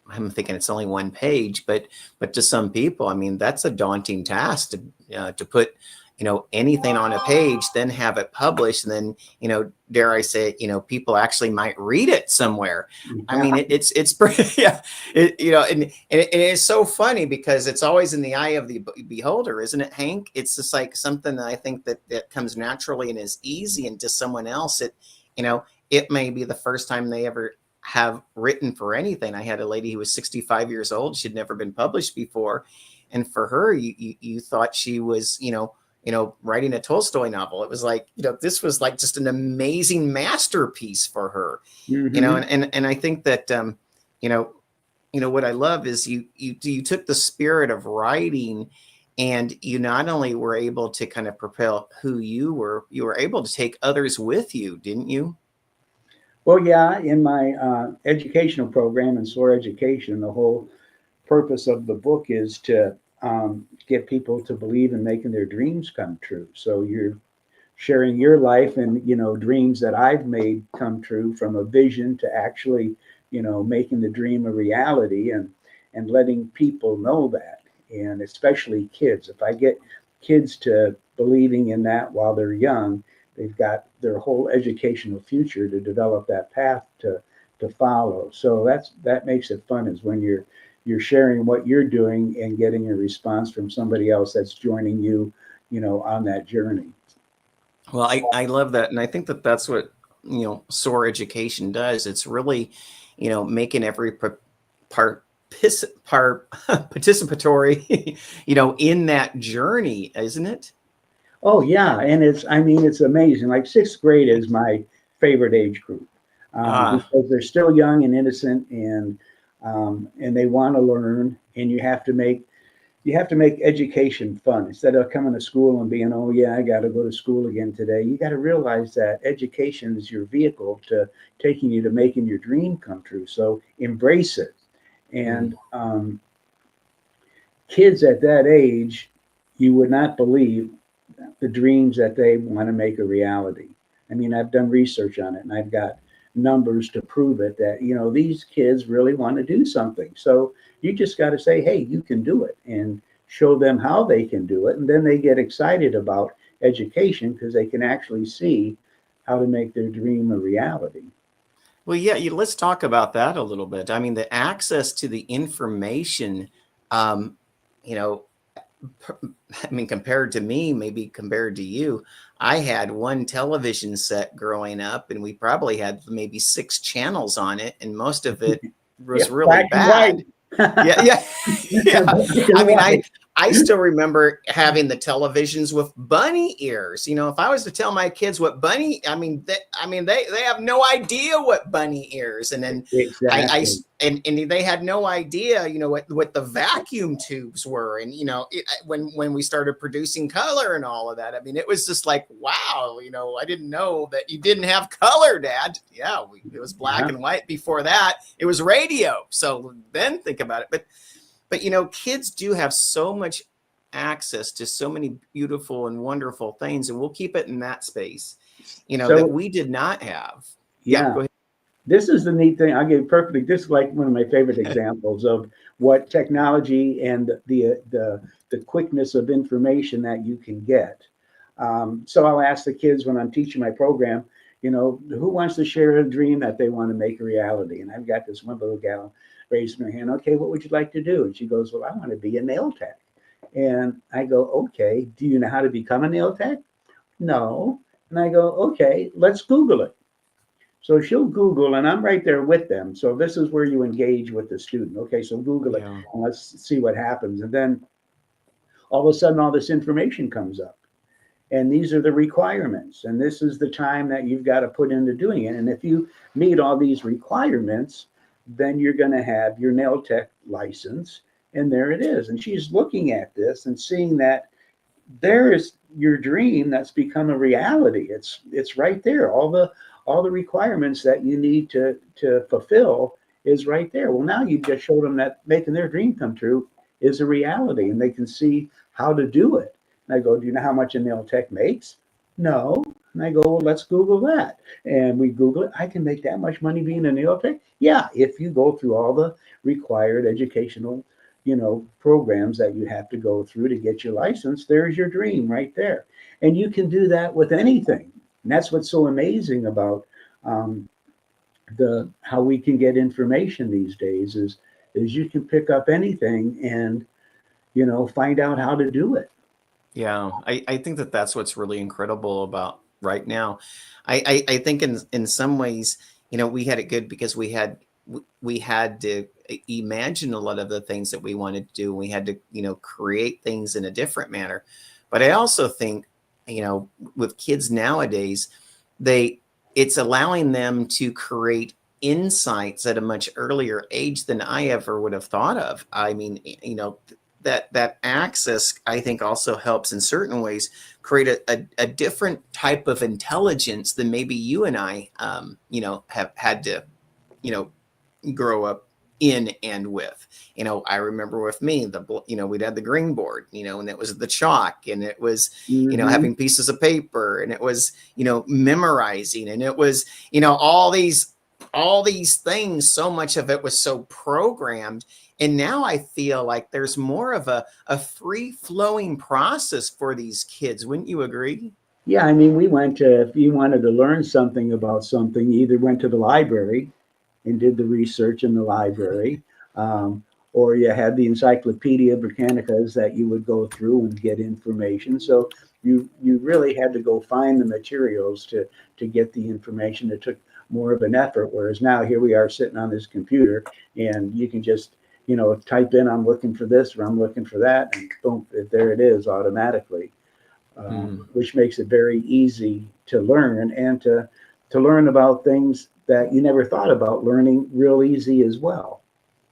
I'm thinking it's only one page, but to some people, I mean, that's a daunting task to put anything on a page, then have it published, and then dare I say it, people actually might read it somewhere. Yeah. I mean, it's pretty, yeah, and it is so funny because it's always in the eye of the beholder, isn't it, Hank? It's just like something that I think that comes naturally and is easy, and to someone else, it may be the first time they ever have written for anything. I had a lady who was 65 years old. She'd never been published before, and for her, you thought she was, writing a Tolstoy novel. It was like, this was like just an amazing masterpiece for her, Mm-hmm. and I think that, what I love is you took the spirit of writing, and you not only were able to kind of propel who you were able to take others with you, didn't you? Well, yeah, in my educational program in SOAR Education, the whole purpose of the book is to get people to believe in making their dreams come true. So you're sharing your life and, dreams that I've made come true, from a vision to actually, making the dream a reality, and letting people know that, and especially kids. If I get kids to believing in that while they're young, they've got their whole educational future to develop that path to follow. So that makes it fun, is when you're sharing what you're doing and getting a response from somebody else that's joining you, on that journey. Well, I love that. And I think that that's what, SOAR Education does. It's really, making every participatory, in that journey, isn't it? Oh yeah, and it's amazing. Like sixth grade is my favorite age group, because they're still young and innocent, and and they want to learn, and you have to make education fun. Instead of coming to school and being, oh yeah, I got to go to school again today, you got to realize that education is your vehicle to taking you to making your dream come true. So embrace it. And kids at that age, you would not believe the dreams that they want to make a reality. I mean, I've done research on it, and I've got numbers to prove it, that, you know, these kids really want to do something. So you just got to say, hey, you can do it, and show them how they can do it. And then they get excited about education because they can actually see how to make their dream a reality. Well, yeah, let's talk about that a little bit. I mean, the access to the information, you know, I mean, compared to me, maybe compared to you, I had one television set growing up, and we probably had maybe 6 channels on it, and most of it was really bad. Yeah. I mean, I still remember having the televisions with bunny ears. You know, if I was to tell my kids what bunny, they have no idea what bunny ears. And then exactly. and they had no idea, you know, what the vacuum tubes were. And, you know, when we started producing color and all of that, I mean, it was just like, wow, you know, I didn't know that you didn't have color, Dad. Yeah, it was black and white before that. It was radio. So then think about it. But, you know, kids do have so much access to so many beautiful and wonderful things, and we'll keep it in that space, you know, that we did not have. Yeah. Go ahead. This is the neat thing. I'll give you perfectly. This is like one of my favorite examples of what technology and the quickness of information that you can get. So I'll ask the kids when I'm teaching my program, you know, who wants to share a dream that they want to make a reality? And I've got this one little gal raising her hand. Okay, what would you like to do? And she goes, well, I want to be a nail tech. And I go, okay, do you know how to become a nail tech? No. And I go, okay, let's Google it. So she'll Google, and I'm right there with them. So this is where you engage with the student. Okay, so Google it, and let's see what happens. And then all of a sudden, all this information comes up. And these are the requirements. And this is the time that you've got to put into doing it. And if you meet all these requirements, then you're going to have your nail tech license. And there it is. And she's looking at this and seeing that there is your dream that's become a reality. It's right there. All the requirements that you need to fulfill is right there. Well, now you just showed them that making their dream come true is a reality, and they can see how to do it. And I go, do you know how much a nail tech makes? No. And I go, well, let's Google that. And we Google it. I can make that much money being a nail tech? Yeah, if you go through all the required educational, you know, programs that you have to go through to get your license, there's your dream right there. And you can do that with anything. And that's what's so amazing about how we can get information these days is you can pick up anything and, you know, find out how to do it. Yeah, I think that's what's really incredible about right now. I think in some ways, you know, we had it good because we had to imagine a lot of the things that we wanted to do. We had to, you know, create things in a different manner. But I also think, you know, with kids nowadays, it's allowing them to create insights at a much earlier age than I ever would have thought of. I mean, you know, that access, I think, also helps in certain ways create a different type of intelligence than maybe you and I, you know, have had to, you know, grow up in and with. You know, I remember with me, you know, we'd had the green board, you know, and it was the chalk, and it was, you know, having pieces of paper, and it was, you know, memorizing, and it was, you know, all these things. So much of it was so programmed. And now I feel like there's more of a free-flowing process for these kids. Wouldn't you agree? Yeah, I mean, if you wanted to learn something about something, you either went to the library and did the research in the library, or you had the Encyclopedia Britannicas that you would go through and get information. So you really had to go find the materials to get the information. It took more of an effort, whereas now here we are sitting on this computer, and you can just, you know, type in, I'm looking for this or I'm looking for that, and boom, there it is automatically, which makes it very easy to learn, and to learn about things that you never thought about learning real easy as well.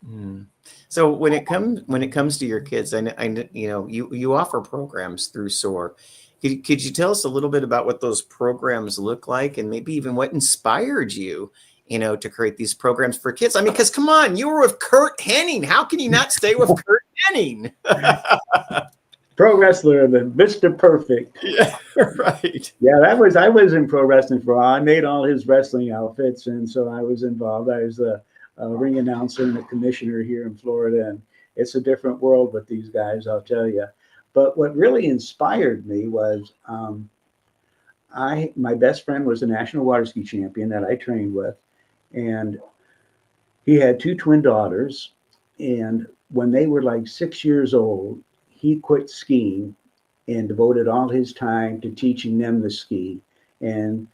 Mm. So when it comes to your kids, you offer programs through SOAR. Could you tell us a little bit about what those programs look like, and maybe even what inspired you, to create these programs for kids? I mean, because come on, you were with Kurt Hennig. How can you not stay with Kurt Hennig? Pro wrestler, the Mr. Perfect. Yeah, right. Yeah, I was in pro wrestling for a while. I made all his wrestling outfits, and so I was involved. I was a ring announcer and a commissioner here in Florida, and it's a different world with these guys, I'll tell you. But what really inspired me was my best friend was a national water ski champion that I trained with, and he had two twin daughters. And when they were like 6 years old, he quit skiing and devoted all his time to teaching them to ski, and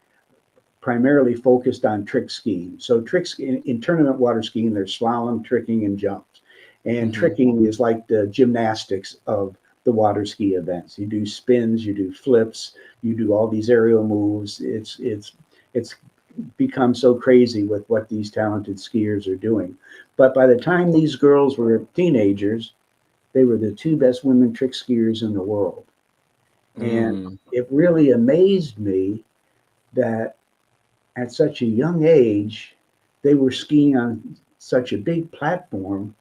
primarily focused on trick skiing. So tricks in tournament water skiing, there's slalom, tricking, and jumps. And tricking is like the gymnastics of the water ski events. You do spins, you do flips, you do all these aerial moves. It's become so crazy with what these talented skiers are doing. But by the time these girls were teenagers, they were the two best women trick skiers in the world. And it really amazed me that at such a young age, they were skiing on such a big platform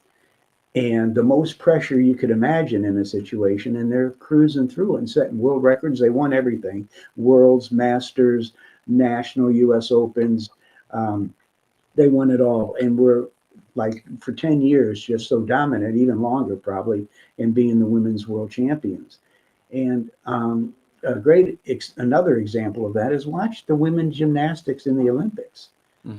and the most pressure you could imagine in a situation. And they're cruising through and setting world records. They won everything: Worlds, Masters, National, US Opens. They won it all. And were like for 10 years, just so dominant, even longer probably, in being the women's world champions. And another example of that is watch the women's gymnastics in the Olympics.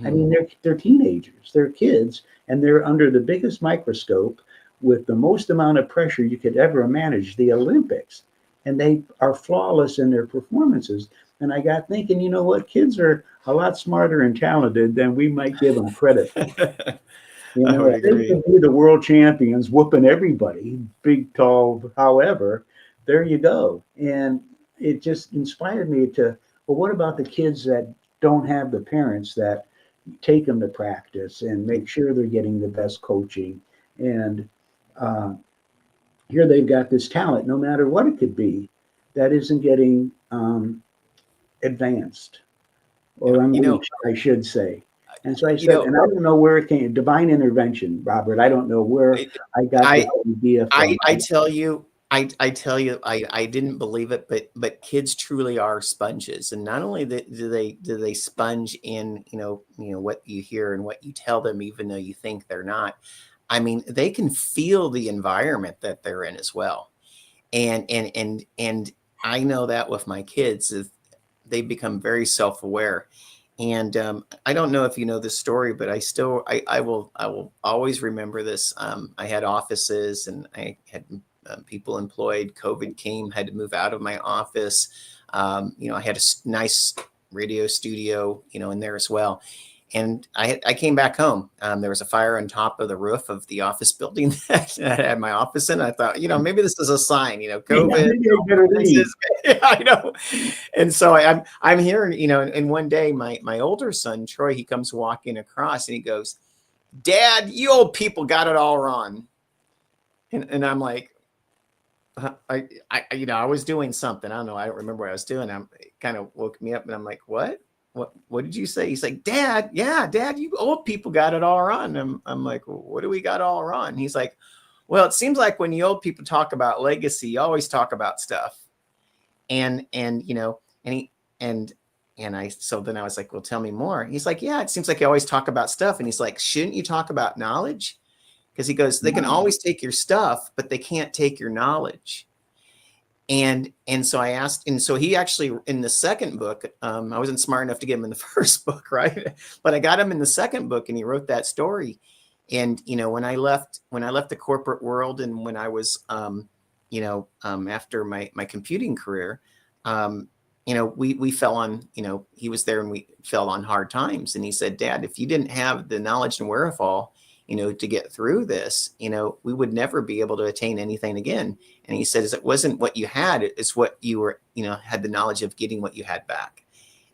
I mean, they're teenagers, they're kids, and they're under the biggest microscope with the most amount of pressure you could ever manage, the Olympics. And they are flawless in their performances. And I got thinking, you know what? Kids are a lot smarter and talented than we might give them credit for. I would agree. They could be the world champions, whooping everybody, big, tall, however. There you go. And it just inspired me to, well, what about the kids that don't have the parents that take them to practice and make sure they're getting the best coaching? And here they've got this talent, no matter what it could be, that isn't getting advanced or unleashed, I should say. And so I said, and I don't know where it came, divine intervention, Robert. I don't know where I got the idea from. I tell you, I didn't believe it, but kids truly are sponges, and not only do they sponge in what you hear and what you tell them, even though you think they're not. I mean, they can feel the environment that they're in as well, and I know that with my kids, they become very self-aware. And I don't know if you know this story, but I will always remember this. I had offices and I had people employed. COVID came, had to move out of my office. I had a nice radio studio, in there as well. And I came back home. There was a fire on top of the roof of the office building that I had my office in. I thought, maybe this is a sign, COVID. Yeah, I know. And so I'm hearing, and one day my older son, Troy, he comes walking across and he goes, "Dad, you old people got it all wrong." And I'm like, I was doing something. I don't know. I don't remember what I was doing. It kind of woke me up and I'm like, what did you say? He's like, Dad, you old people got it all wrong. I'm like, well, what do we got all wrong? And he's like, well, it seems like when you old people talk about legacy, you always talk about stuff. So then I was like, well, tell me more. He's like, yeah, it seems like you always talk about stuff. And he's like, shouldn't you talk about knowledge? Because he goes, they can always take your stuff, but they can't take your knowledge. And so I asked, and so he actually, in the second book, I wasn't smart enough to get him in the first book, right? But I got him in the second book and he wrote that story. And, when I left the corporate world and when I was, after my computing career, we fell on, he was there and we fell on hard times. And he said, Dad, if you didn't have the knowledge and wherewithal, to get through this, we would never be able to attain anything again. And he said, it wasn't what you had, it's what you were, had the knowledge of getting what you had back.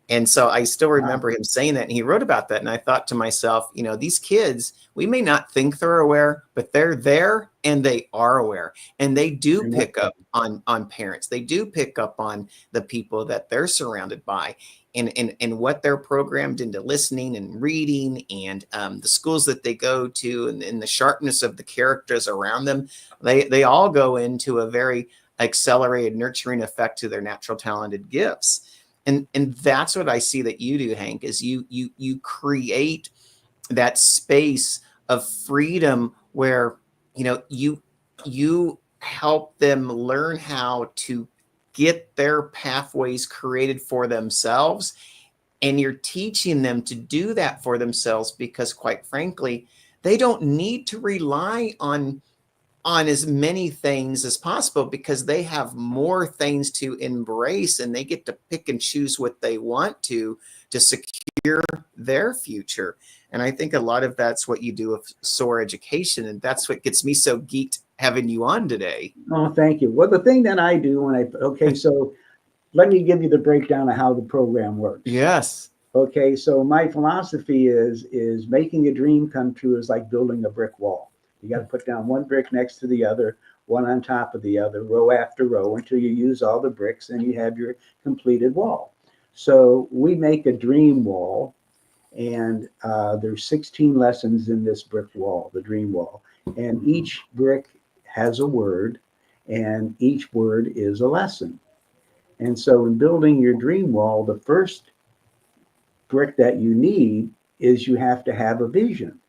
And so I still remember him saying that, and he wrote about that. And I thought to myself, you know, these kids, we may not think they're aware, but they're there and they are aware. And they do pick up on parents. They do pick up on the people that they're surrounded by, and what they're programmed into listening and reading, and the schools that they go to, and the sharpness of the characters around them. They all go into a very accelerated nurturing effect to their natural talented gifts. And that's what I see that you do, Hank, is you create that space of freedom where, you know, you help them learn how to get their pathways created for themselves. And you're teaching them to do that for themselves because, quite frankly, they don't need to rely on as many things as possible, because they have more things to embrace, and they get to pick and choose what they want to secure their future. And I think a lot of that's what you do with SOAR Education, and that's what gets me so geeked having you on today. Oh, thank you. Well, the thing that I do so let me give you the breakdown of how the program works. Yes. Okay, so my philosophy is making a dream come true is like building a brick wall. You got to put down one brick next to the other, one on top of the other, row after row, until you use all the bricks and you have your completed wall. So we make a dream wall, and there's 16 lessons in this brick wall, the dream wall. And each brick has a word, and each word is a lesson. And so in building your dream wall, the first brick that you need is you have to have a vision.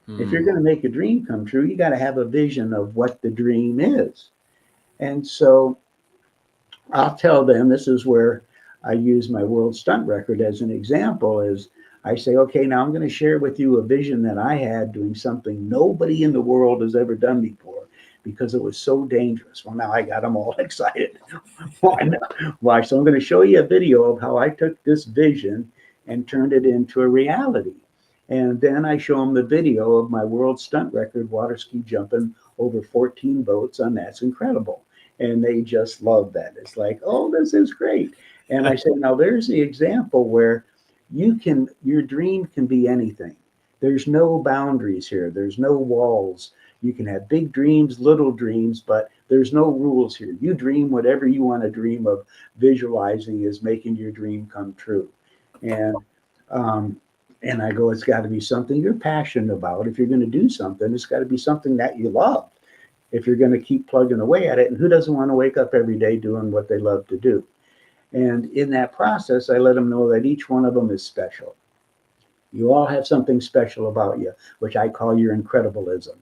If you're going to make a dream come true, you got to have a vision of what the dream is. And so I'll tell them, this is where I use my world stunt record as an example, is I say, okay, now I'm going to share with you a vision that I had doing something nobody in the world has ever done before, because it was so dangerous. Well, now I got them all excited. Why? So I'm going to show you a video of how I took this vision and turned it into a reality. And then I show them the video of my world stunt record, water ski jumping over 14 boats on That's Incredible. And they just love that. It's like, oh, this is great. And I say, now there's the example where your dream can be anything. There's no boundaries here. There's no walls. You can have big dreams, little dreams, but there's no rules here. You dream whatever you want to dream of. Visualizing is making your dream come true. And I go, it's got to be something you're passionate about. If you're going to do something, it's got to be something that you love. If you're going to keep plugging away at it, and who doesn't want to wake up every day doing what they love to do? And in that process, I let them know that each one of them is special. You all have something special about you, which I call your incredibilism.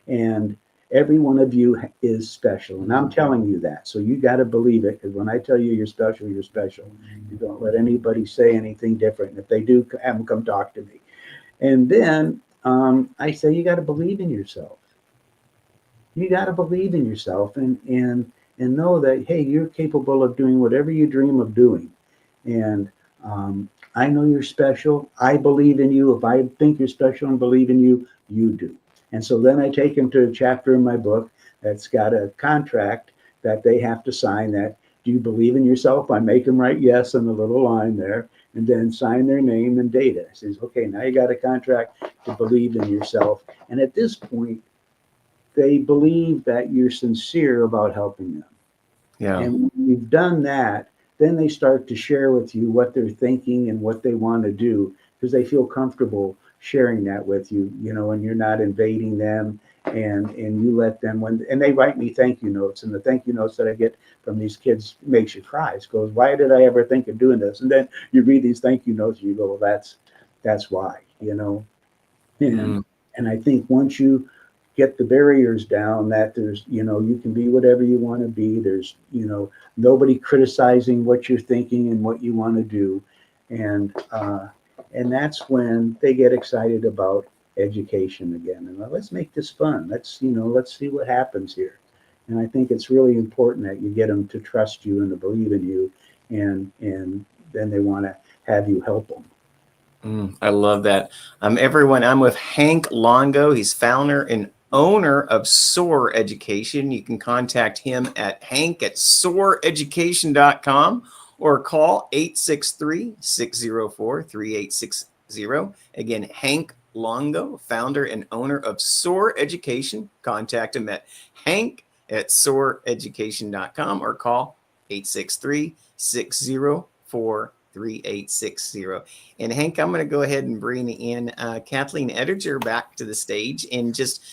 And every one of you is special. And I'm telling you that. So you got to believe it, because when I tell you you're special, you're special. You don't let anybody say anything different. And if they do, have them come talk to me. And then I say, you got to believe in yourself. You got to believe in yourself and know that, hey, you're capable of doing whatever you dream of doing. And I know you're special. I believe in you. If I think you're special and believe in you, you do. And so then I take them to a chapter in my book that's got a contract that they have to sign, that, do you believe in yourself? I make them write yes on the little line there, and then sign their name and date it. I says, okay, now you got a contract to believe in yourself. And at this point, they believe that you're sincere about helping them. Yeah. And when you've done that, then they start to share with you what they're thinking and what they want to do, because they feel comfortable sharing that with you, and you're not invading them, and you let them, and they write me thank you notes, and the thank you notes that I get from these kids makes you cry. It goes, why did I ever think of doing this? And then you read these thank you notes and you go, well, that's why, and I think once you get the barriers down, that there's, you can be whatever you want to be. There's, nobody criticizing what you're thinking and what you want to do. And that's when they get excited about education again. And let's make this fun. Let's see what happens here. And I think it's really important that you get them to trust you and to believe in you. And then they want to have you help them. I love that. Everyone, I'm with Hank Longo. He's founder and owner of SOAR Education. You can contact him at hank@soareducation.com, or call 863-604-3860. Again, Hank Longo, founder and owner of SOAR Education. Contact him at hank@soareducation.com or call 863-604-3860. And Hank, I'm going to go ahead and bring in Kathleen Edinger back to the stage and just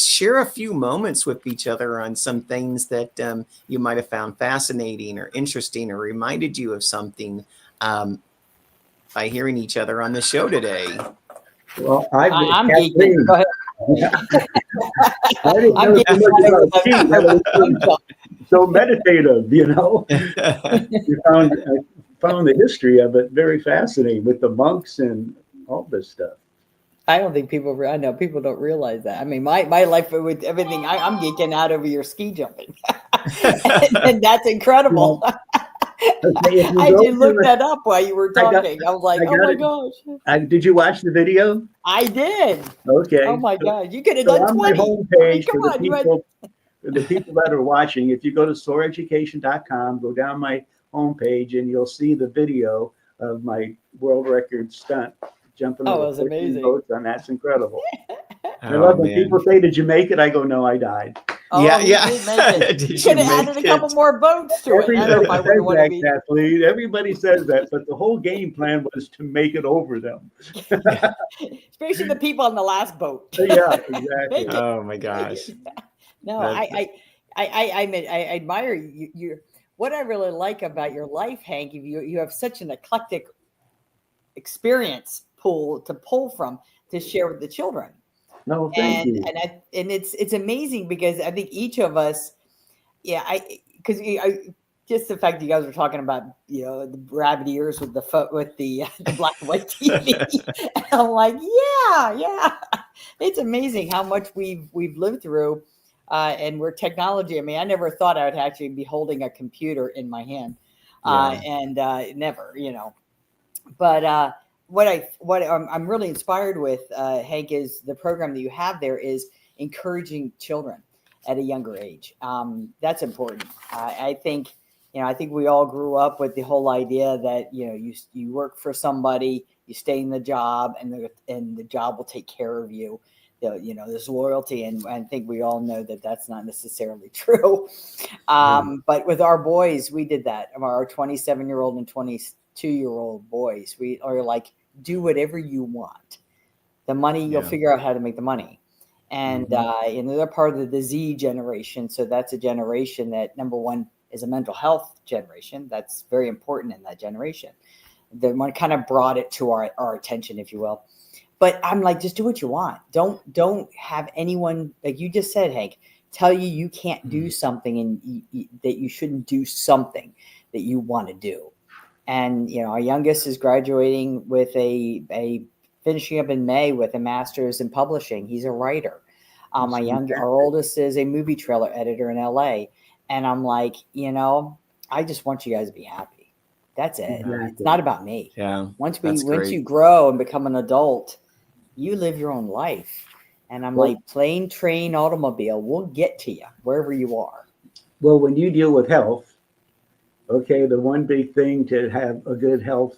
share a few moments with each other on some things that you might have found fascinating or interesting or reminded you of something by hearing each other on the show today. Well, I'm geeking. Go ahead. I didn't know so much about tea. That was so meditative, you know. You found the history of it very fascinating with the monks and all this stuff. I don't think I know people don't realize that. I mean, my life with everything, I'm geeking out over your ski jumping. and that's incredible. I did look that up while you were talking. I was like, oh my gosh. Did you watch the video? I did. Okay. Oh my God. You could have done 20. On my homepage for the people that are watching, if you go to SoarEducation.com, go down my homepage and you'll see the video of my world record stunt jumping over 14 boats on. That's incredible. I love when people say, "Did you make it?" I go, "No, I died." Oh, yeah. You could have added a couple more boats to it. I don't know if I would want to be. Kathleen. Everybody says that, but the whole game plan was to make it over them. Especially the people on the last boat. Yeah, exactly. Oh my gosh. No, I admire you. What I really like about your life, Hank, you have such an eclectic experience pool to pull from to share with the children. No, thank you. And it's amazing because I think each of us, because just the fact that you guys were talking about the rabbit ears with the black and white TV, and I'm like, yeah, it's amazing how much we've lived through, and we're technology. I mean, I never thought I would actually be holding a computer in my hand, and never, But what I'm really inspired with, Hank, is the program that you have there is encouraging children at a younger age. That's important. I think we all grew up with the whole idea that you work for somebody, you stay in the job, and the job will take care of you. There's loyalty, and I think we all know that that's not necessarily true. But with our boys, we did that. Our 27-year-old and 22-year-old boys, we are like, do whatever you want. The money, you'll figure out how to make the money. And they're part of the Z generation. So that's a generation that, number one, is a mental health generation. That's very important in that generation. The one kind of brought it to our attention, if you will. But I'm like, just do what you want. Don't have anyone, like you just said, Hank, tell you can't do something and that you shouldn't do something that you want to do. And, our youngest is graduating with finishing up in May with a master's in publishing. He's a writer. Our oldest is a movie trailer editor in LA. And I'm like, I just want you guys to be happy. That's it. Exactly. It's not about me. Yeah. Once you grow and become an adult, you live your own life. And I'm like, plane, train, automobile, we'll get to you wherever you are. Well, when you deal with health, okay, the one big thing to have a good health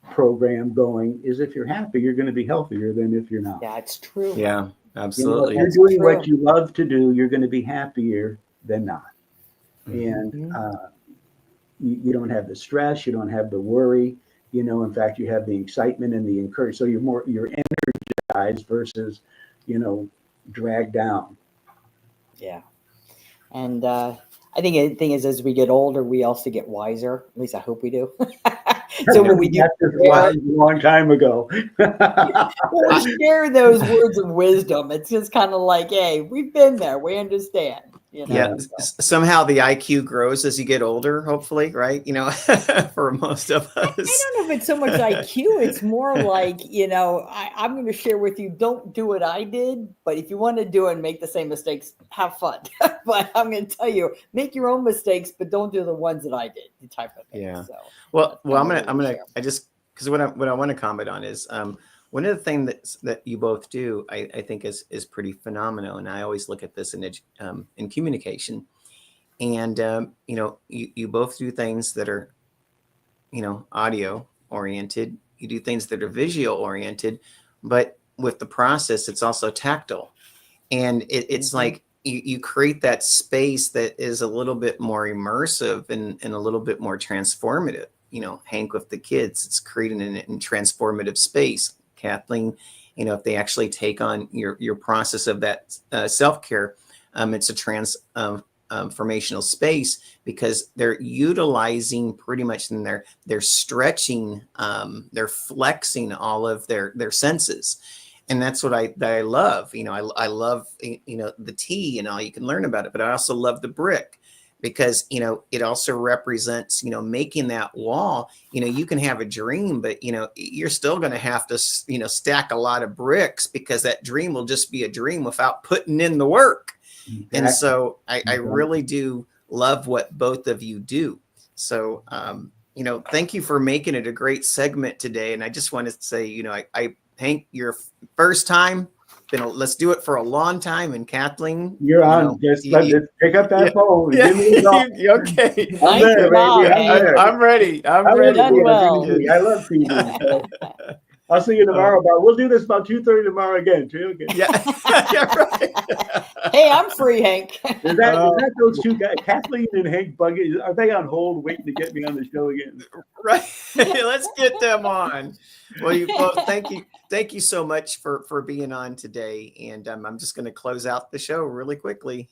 program going is if you're happy, you're going to be healthier than if you're not. That's true. Yeah, absolutely. If you're doing what you love to do, you're going to be happier than not. And you don't have the stress, you don't have the worry, in fact, you have the excitement and the encouragement. So you're energized versus, dragged down. Yeah. And I think the thing is, as we get older, we also get wiser. At least I hope we do. So when we do, a long time ago. when we share those words of wisdom, it's just kind of like, hey, we've been there. We understand. Yeah. Somehow the IQ grows as you get older, hopefully, right? For most of us. I don't know if it's so much IQ. It's more like, I'm going to share with you, don't do what I did, but if you want to do it and make the same mistakes, have fun. But I'm going to tell you, make your own mistakes, but don't do the ones that I did, the type of thing. Yeah. So, well, because what I want to comment on is, one of the things that you both do, I think is pretty phenomenal. And I always look at this in communication, and, you both do things that are audio oriented. You do things that are visual oriented, but with the process, it's also tactile. And it's like you create that space that is a little bit more immersive and a little bit more transformative. Hank with the kids, it's creating a transformative space. Kathleen, if they actually take on your process of that self-care, it's a transformational space, because they're utilizing pretty much, and they're stretching, they're flexing all of their senses. And that's what I love. I love, the tea and all you can learn about it, but I also love the brick, because, it also represents, making that wall. You can have a dream, but, you're still going to have to, stack a lot of bricks, because that dream will just be a dream without putting in the work. Exactly. And so I really do love what both of you do. So, thank you for making it a great segment today. And I just want to say, Hank, your first time, let's do it for a long time. And Kathleen, you're on. Just pick up that phone. Yeah. Give me a call. Okay. I'm there, baby. I'm ready. I'm ready. I love TV. I'll see you tomorrow. We'll do this about 2:30 tomorrow again, too. Okay. Yeah. Yeah, right. Hey, I'm free, Hank. Is that those two guys, Kathleen and Hank Buggy? Are they on hold waiting to get me on the show again? Right. Let's get them on. Well, thank you so much for being on today. And I'm just going to close out the show really quickly.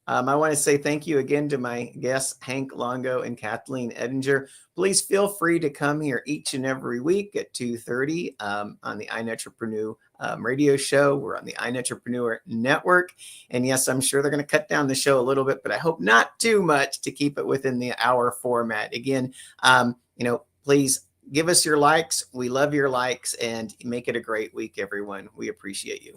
I want to say thank you again to my guests, Hank Longo and Kathleen Edinger. Please feel free to come here each and every week at 2:30 on the iNetrepreneur radio show. We're on the iNetrepreneur network. And yes, I'm sure they're going to cut down the show a little bit, but I hope not too much, to keep it within the hour format. Again, please give us your likes. We love your likes, and make it a great week, everyone. We appreciate you.